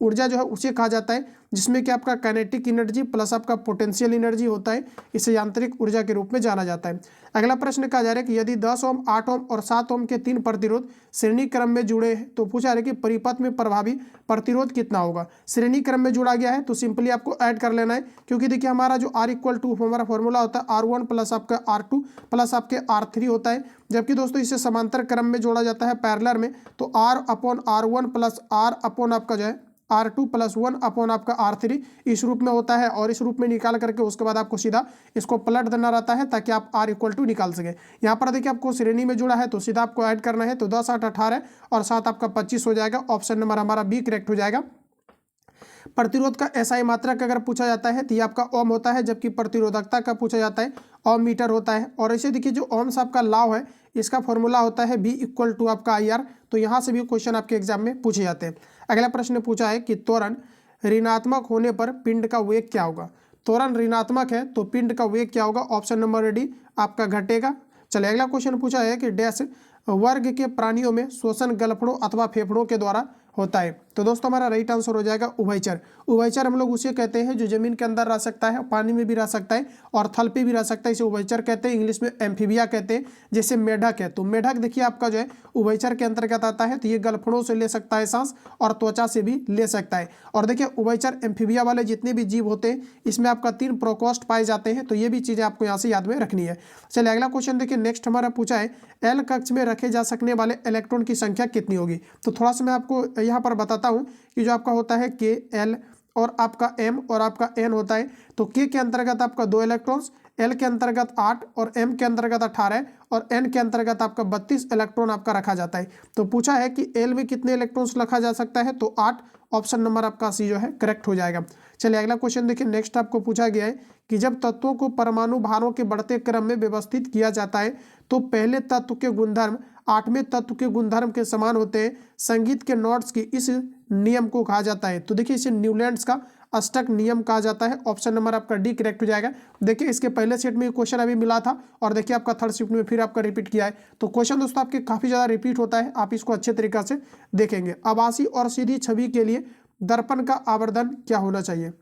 Speaker 1: ऊर्जा जो है उसे कहा जाता है जिसमें कि आपका काइनेटिक एनर्जी प्लस आपका पोटेंशियल एनर्जी होता है, इसे यांत्रिक ऊर्जा के रूप में जाना जाता है। अगला प्रश्न कहा जा रहा है कि यदि 10 ओम 8 ओम और 7 ओम के 3 प्रतिरोध श्रेणी क्रम में जुड़े हैं तो पूछा है कि परिपथ में प्रभावी प्रतिरोध कितना होगा। श्रेणी क्रम में जुड़ा गया है तो सिंपली आपको ऐड कर लेना है, क्योंकि देखिए हमारा जो R इक्वल टू हमारा फॉर्मूला होता है R1 प्लस आपका R2 प्लस आपके R3 होता है, जबकि दोस्तों इसे समांतर क्रम में जोड़ा जाता है पैरेलल में, तो R upon R1 plus R upon आपका जो है R2 प्लस 1 अपॉन आपका R3 इस रूप में होता है। और इस रूप में निकाल करके उसके बाद आपको सीधा इसको पलट देना रहता है ताकि आप R इक्वल टू निकाल सके। यहाँ पर देखिए आपको श्रेणी में जुड़ा है तो सीधा आपको ऐड करना है, तो 10 8 18 और 7 आपका 25 हो जाएगा। ऑप्शन नंबर हमारा बी करेक्ट हो जाएगा। प्रतिरोध का एसआई मात्रक अगर पूछा जाता है तो ये आपका ओम होता है, जबकि प्रतिरोधकता का पूछा जाता है ओम मीटर होता है। और ऐसे देखिए जो ओम्स आपका लॉ है इसका फॉर्मूला होता है बी इक्वल टू आपका IR, तो यहाँ से भी क्वेश्चन आपके एग्जाम में पूछे जाते हैं। अगला प्रश्न पूछा है कि त्वरण ऋणात्मक होने पर पिंड का वेग क्या होगा। त्वरण ऋणात्मक है तो पिंड का वेग क्या होगा। ऑप्शन नंबर डी आपका घटेगा। चलिए अगला क्वेश्चन पूछा है कि डैश वर्ग के प्राणियों में श्वसन गलफड़ों अथवा फेफड़ों के द्वारा होता है। तो दोस्तों हमारा राइट आंसर हो जाएगा उभयचर। उभयचर हम लोग उसे कहते हैं जो जमीन के अंदर रह सकता है, पानी में भी रह सकता है और थल पे भी रह सकता है, इसे उभयचर कहते हैं। इंग्लिश में एम्फीबिया कहते हैं। जैसे मेढक है तो मेढक देखिए आपका जो है उभयचर के अंतर्गत आता है, तो ये गलफड़ों से ले सकता है सांस और त्वचा से भी ले सकता है। और देखिए उभयचर एम्फीबिया वाले जितने भी जीव होते हैं इसमें आपका 3 प्रोकोस्ट पाए जाते हैं, तो ये भी चीज़ें आपको यहाँ से याद में रखनी है। चलिए अगला क्वेश्चन देखिए नेक्स्ट हमारा पूछा है एल कक्ष में रखे जा सकने वाले इलेक्ट्रॉन की संख्या कितनी होगी। तो थोड़ा सा मैं आपको यहाँ पर बताता हूँ कि जो आपका होता है के एल और आपका एम और आपका एन होता है, तो के अंतर्गत आपका 2 इलेक्ट्रॉन्स, एल के अंतर्गत 8 और एम के अंतर्गत 18 और एन के अंतर्गत आपका 32 इलेक्ट्रॉन आपका रखा जाता है। तो पूछा है कि एल में कितने इलेक्ट्रॉन्स रखा जा सकता है, तो 8। ऑप्शन नंबर आपका सी जो है करेक्ट हो जाएगा। चलिए अगला क्वेश्चन देखिए नेक्स्ट आपको पूछा गया है कि जब तत्वों को परमाणु भारों के बढ़ते क्रम में व्यवस्थित किया जाता है तो पहले तत्व के गुणधर्म 8वें तत्व के गुणधर्म के समान होते हैं। संगीत के नोट्स की इस नियम को कहा जाता है। तो देखिए इसे न्यूलैंड्स का अष्टक नियम कहा जाता है। ऑप्शन नंबर आपका डी करेक्ट हो जाएगा। देखिए इसके पहले सेट में क्वेश्चन अभी मिला था और देखिए आपका थर्ड शिफ्ट में फिर आपका रिपीट किया है, तो क्वेश्चन दोस्तों आपके काफ़ी ज़्यादा रिपीट होता है, आप इसको अच्छे तरीके से देखेंगे। आभासी और सीधी छवि के लिए दर्पण का आवर्धन क्या होना चाहिए।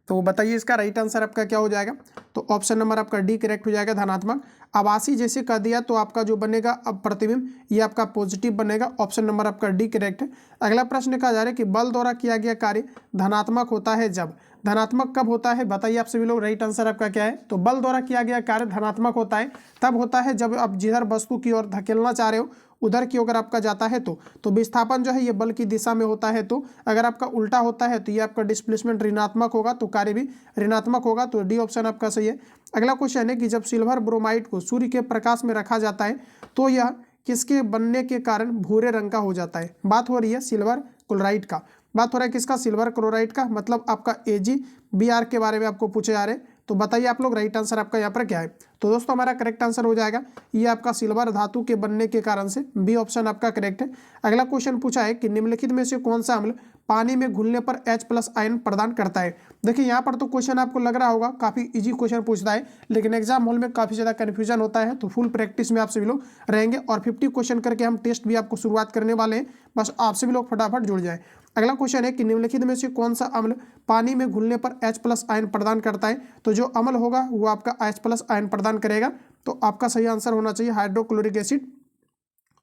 Speaker 1: तो बताइए इसका राइट आंसर आपका क्या हो जाएगा। तो ऑप्शन नंबर आपका डी करेक्ट हो जाएगा धनात्मक। आभासी जैसे कर दिया तो आपका जो बनेगा अब प्रतिबिंब ये आपका पॉजिटिव बनेगा। ऑप्शन नंबर आपका डी करेक्ट है। अगला प्रश्न कहा जा रहा है कि बल द्वारा किया गया कार्य धनात्मक होता है जब। धनात्मक कब होता है बताइए आप सभी लोग, राइट आंसर आपका क्या है। तो बल द्वारा किया गया कार्य धनात्मक होता है तब होता है जब आप जिधर वस्तु की ओर धकेलना चाह रहे हो उधर की अगर आपका जाता है तो विस्थापन जो है ये बल की दिशा में होता है। तो अगर आपका उल्टा होता है तो ये आपका डिस्प्लेसमेंट ऋणात्मक होगा, तो कार्य भी ऋणात्मक होगा। तो डी ऑप्शन आपका सही है। अगला क्वेश्चन है कि जब सिल्वर ब्रोमाइड को सूर्य के प्रकाश में रखा जाता है तो यह किसके बनने के कारण भूरे रंग का हो जाता है। बात हो रही है सिल्वर क्लोराइड का, बात हो रहा है किसका, सिल्वर क्लोराइड का, मतलब आपका AgBr के बारे में आपको पूछे जा रहे हैं। तो बताइए आप लोग राइट आंसर आपका यहाँ पर क्या है। तो दोस्तों हमारा करेक्ट आंसर हो जाएगा ये आपका सिल्वर धातु के बनने के कारण से, बी ऑप्शन आपका करेक्ट है। अगला क्वेश्चन पूछा है कि निम्नलिखित में से कौन सा अम्ल पानी में घुलने पर H+ आयन प्रदान करता है। देखिए यहाँ पर तो क्वेश्चन आपको लग रहा होगा काफ़ी इजी क्वेश्चन पूछता है, लेकिन एग्जाम हॉल में काफ़ी ज़्यादा कन्फ्यूजन होता है, तो फुल प्रैक्टिस में आप सभी लोग रहेंगे और 50 क्वेश्चन करके हम टेस्ट भी आपको शुरुआत करने वाले हैं, बस आप सभी लोग फटाफट जुड़ जाएं। अगला क्वेश्चन है कि निम्नलिखित में से कौन सा अम्ल पानी में घुलने पर H+ आयन प्रदान करता है। तो जो अम्ल होगा वो आपका H+ आयन प्रदान करेगा, तो आपका सही आंसर होना चाहिए हाइड्रोक्लोरिक एसिड।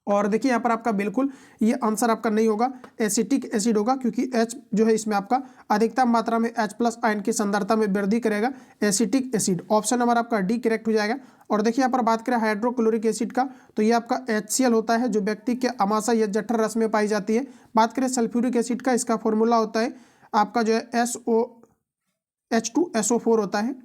Speaker 1: और देखिए यहाँ पर आपका बिल्कुल ये आंसर आपका नहीं होगा, एसिटिक एसिड होगा, क्योंकि H जो है इसमें आपका अधिकतम मात्रा में H+ आयन की सांद्रता में वृद्धि करेगा, एसिटिक एसिड। ऑप्शन नंबर आपका डी करेक्ट हो जाएगा। और देखिए यहाँ पर बात करें हाइड्रोक्लोरिक एसिड का तो ये आपका HCl होता है जो व्यक्ति के अमाशय या जठर रस में पाई जाती है। बात करें सल्फ्यूरिक एसिड का, इसका फॉर्मूला होता है आपका जो है H2SO4 होता है।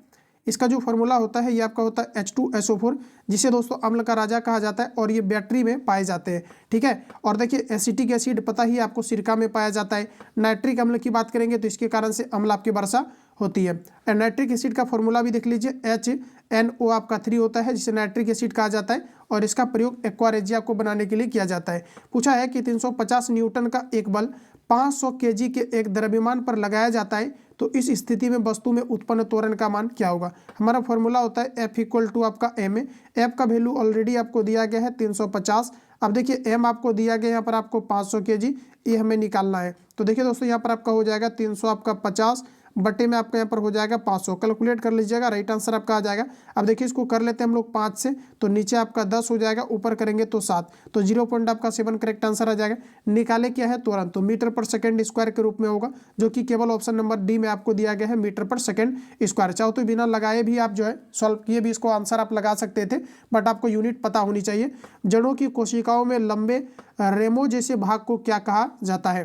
Speaker 1: इसका जो फॉर्मूला होता है ये आपका होता है H2SO4, जिसे दोस्तों अम्ल का राजा कहा जाता है और ये बैटरी में पाए जाते हैं। ठीक है, और देखिए एसिटिक एसिड पता ही आपको सिरका में पाया जाता है। नाइट्रिक अम्ल की बात करेंगे तो इसके कारण से अम्ल आपकी वर्षा होती है। नाइट्रिक एसिड का फॉर्मूला भी देख लीजिए, HNO आपका 3 होता है, जिसे नाइट्रिक एसिड कहा जाता है और इसका प्रयोग एक्वारेजिया को बनाने के लिए किया जाता है। पूछा है कि 350 न्यूटन का एक बल 500 kg के एक द्रव्यमान पर लगाया जाता है, तो इस स्थिति में वस्तु में उत्पन्न त्वरण का मान क्या होगा। हमारा फॉर्मूला होता है F = आपका ma। F का वैल्यू ऑलरेडी आपको दिया गया है 350। अब देखिए m आपको दिया गया यहाँ पर आपको 500 kg, ये हमें निकालना है। तो देखिए दोस्तों यहाँ पर आपका हो जाएगा 300 आपका 50 बटे में आपका यहाँ पर हो जाएगा 500। कैलकुलेट कर लीजिएगा, राइट आंसर आपका आ जाएगा। अब देखिए इसको कर लेते हैं हम लोग 5 से, तो नीचे आपका 10 हो जाएगा, ऊपर करेंगे तो 7, तो 0.7 करेक्ट आंसर आ जाएगा। निकाले क्या है त्वरण, तो मीटर पर सेकंड स्क्वायर के रूप में होगा, जो कि केवल ऑप्शन नंबर डी में आपको दिया गया है मीटर पर सेकंड स्क्वायर। चाहो तो बिना लगाए भी आप जो है सॉल्व किए भी इसको आंसर आप लगा सकते थे, बट आपको यूनिट पता होनी चाहिए। जड़ों की कोशिकाओं में लंबे रेमो जैसे भाग को क्या कहा जाता है,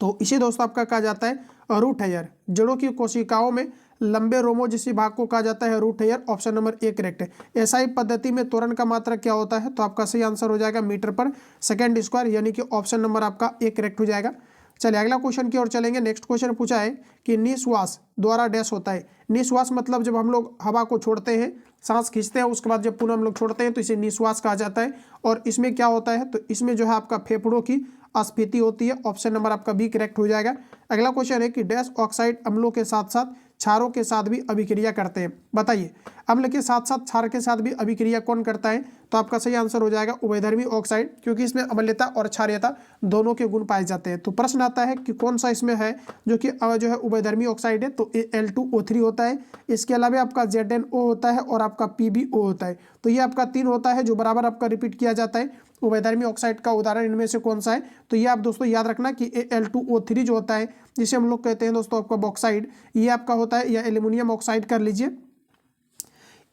Speaker 1: तो इसे दोस्तों आपका कहा जाता है रूट हेयर। जड़ों की कोशिकाओं में लंबे रोमो जैसे भाग को कहा जाता है root hair. Option number 1 correct है। एसआई पद्धति में त्वरण का मात्रा क्या होता है, तो आपका सही आंसर हो जाएगा मीटर पर सेकंड स्क्वायर, यानी कि ऑप्शन नंबर आपका 1 करेक्ट हो जाएगा। चलिए अगला क्वेश्चन की ओर चलेंगे। नेक्स्ट क्वेश्चन पूछा है कि निश्वास द्वारा डैश होता है। निश्वास मतलब जब हम लोग हवा को छोड़ते हैं, सांस खींचते हैं, उसके बाद जब पुनः हम लोग छोड़ते हैं तो इसे निश्वास कहा जाता है। और इसमें क्या होता है, तो इसमें जो है आपका फेफड़ों की अस्फीति होती है। ऑप्शन नंबर आपका बी करेक्ट हो जाएगा। अगला क्वेश्चन है कि डैश ऑक्साइड अम्लों के साथ साथ क्षारों के साथ भी अभिक्रिया करते हैं। बताइए, अम्ल के साथ साथ क्षार के साथ भी अभिक्रिया कौन करता है, तो आपका सही आंसर हो जाएगा उभयधर्मी ऑक्साइड, क्योंकि इसमें अम्लता और क्षारीयता दोनों के गुण पाए जाते हैं। तो प्रश्न आता है कि कौन सा इसमें है जो कि जो है उभयधर्मी ऑक्साइड है, तो Al2O3 होता है। इसके अलावा आपका ZnO होता है और आपका PbO होता है। तो ये आपका 3 होता है जो बराबर आपका रिपीट किया जाता है। उभयधर्मी ऑक्साइड का उदाहरण इनमें से कौन सा है, तो ये आप दोस्तों याद रखना कि Al2O3 जो होता है, जिसे हम लोग कहते हैं दोस्तों आपका बॉक्साइड, ये आपका होता है, या एल्यूमिनियम ऑक्साइड कर लीजिए,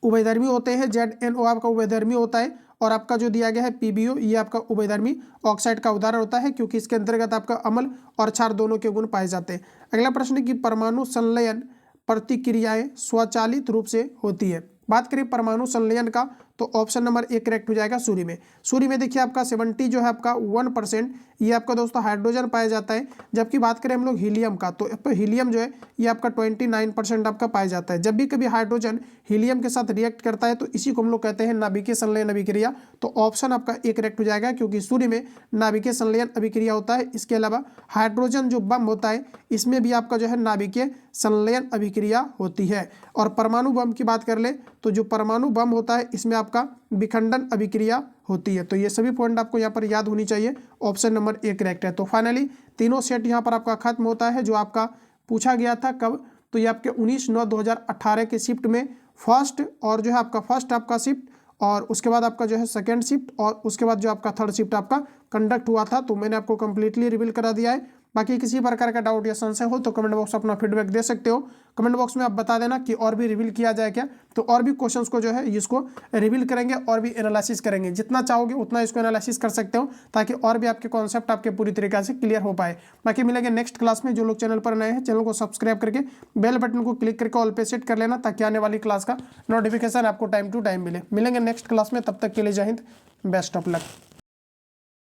Speaker 1: उभयधर्मी होते हैं। ZnO आपका उभयधर्मी होता है और आपका जो दिया गया है PbO, ये आपका उभयधर्मी ऑक्साइड का उदाहरण होता है, क्योंकि इसके अंतर्गत आपका अम्ल और क्षार दोनों के गुण पाए जाते हैं। अगला प्रश्न की परमाणु संलयन प्रतिक्रियाएं स्वचालित रूप से होती है। बात करें परमाणु संलयन का, तो ऑप्शन नंबर 1 करेक्ट हो जाएगा सूर्य में। सूर्य में देखिए आपका 70 जो है आपका 1% ये आपका दोस्तों हाइड्रोजन पाया जाता है। जबकि बात करें हम लोग हीलियम का, तो हीलियम जो है ये आपका 29% आपका पाया जाता है। जब भी कभी हाइड्रोजन हीलियम के साथ रिएक्ट करता है तो इसी को हम लोग कहते हैं नाभिकीय संलयन अभिक्रिया। तो ऑप्शन आपका 1 करेक्ट हो जाएगा, क्योंकि सूर्य में नाभिकीय संलयन अभिक्रिया होता है। इसके अलावा हाइड्रोजन जो बम होता है, इसमें भी आपका जो है नाभिकीय संलयन अभिक्रिया होती है। और परमाणु बम की बात कर ले, तो जो परमाणु बम होता है इसमें आपका विखंडन अभिक्रिया होती है। तो ये सभी पॉइंट आपको यहाँ पर याद होनी चाहिए। ऑप्शन नंबर 1 करेक्ट है। तो फाइनली तीनों सेट यहाँ पर आपका खत्म होता है। जो आपका पूछा गया था कब, तो ये आपके 19/9/2018 के शिफ्ट में फर्स्ट, और जो है आपका फर्स्ट आपका शिफ्ट, और उसके बाद आपका जो है सेकेंड शिफ्ट, और उसके बाद जो आपका थर्ड शिफ्ट आपका कंडक्ट हुआ था। तो मैंने आपको कंप्लीटली रिवील करा दिया है। बाकी किसी प्रकार का डाउट या संशय हो तो कमेंट बॉक्स में अपना फीडबैक दे सकते हो। कमेंट बॉक्स में आप बता देना कि और भी रिवील किया जाए क्या, तो और भी क्वेश्चंस को जो है इसको रिवील करेंगे और भी एनालिसिस करेंगे। जितना चाहोगे उतना इसको एनालिसिस कर सकते हो, ताकि और भी आपके कॉन्सेप्ट आपके पूरी तरीके से क्लियर हो पाए। बाकी मिलेंगे नेक्स्ट क्लास में। जो लोग चैनल पर नए हैं, चैनल को सब्सक्राइब करके बेल बटन को क्लिक करके ऑल पे सेट कर लेना, ताकि आने वाली क्लास का नोटिफिकेशन आपको टाइम टू टाइम मिलेंगे नेक्स्ट क्लास में। तब तक के लिए जय हिंद, बेस्ट ऑफ लक।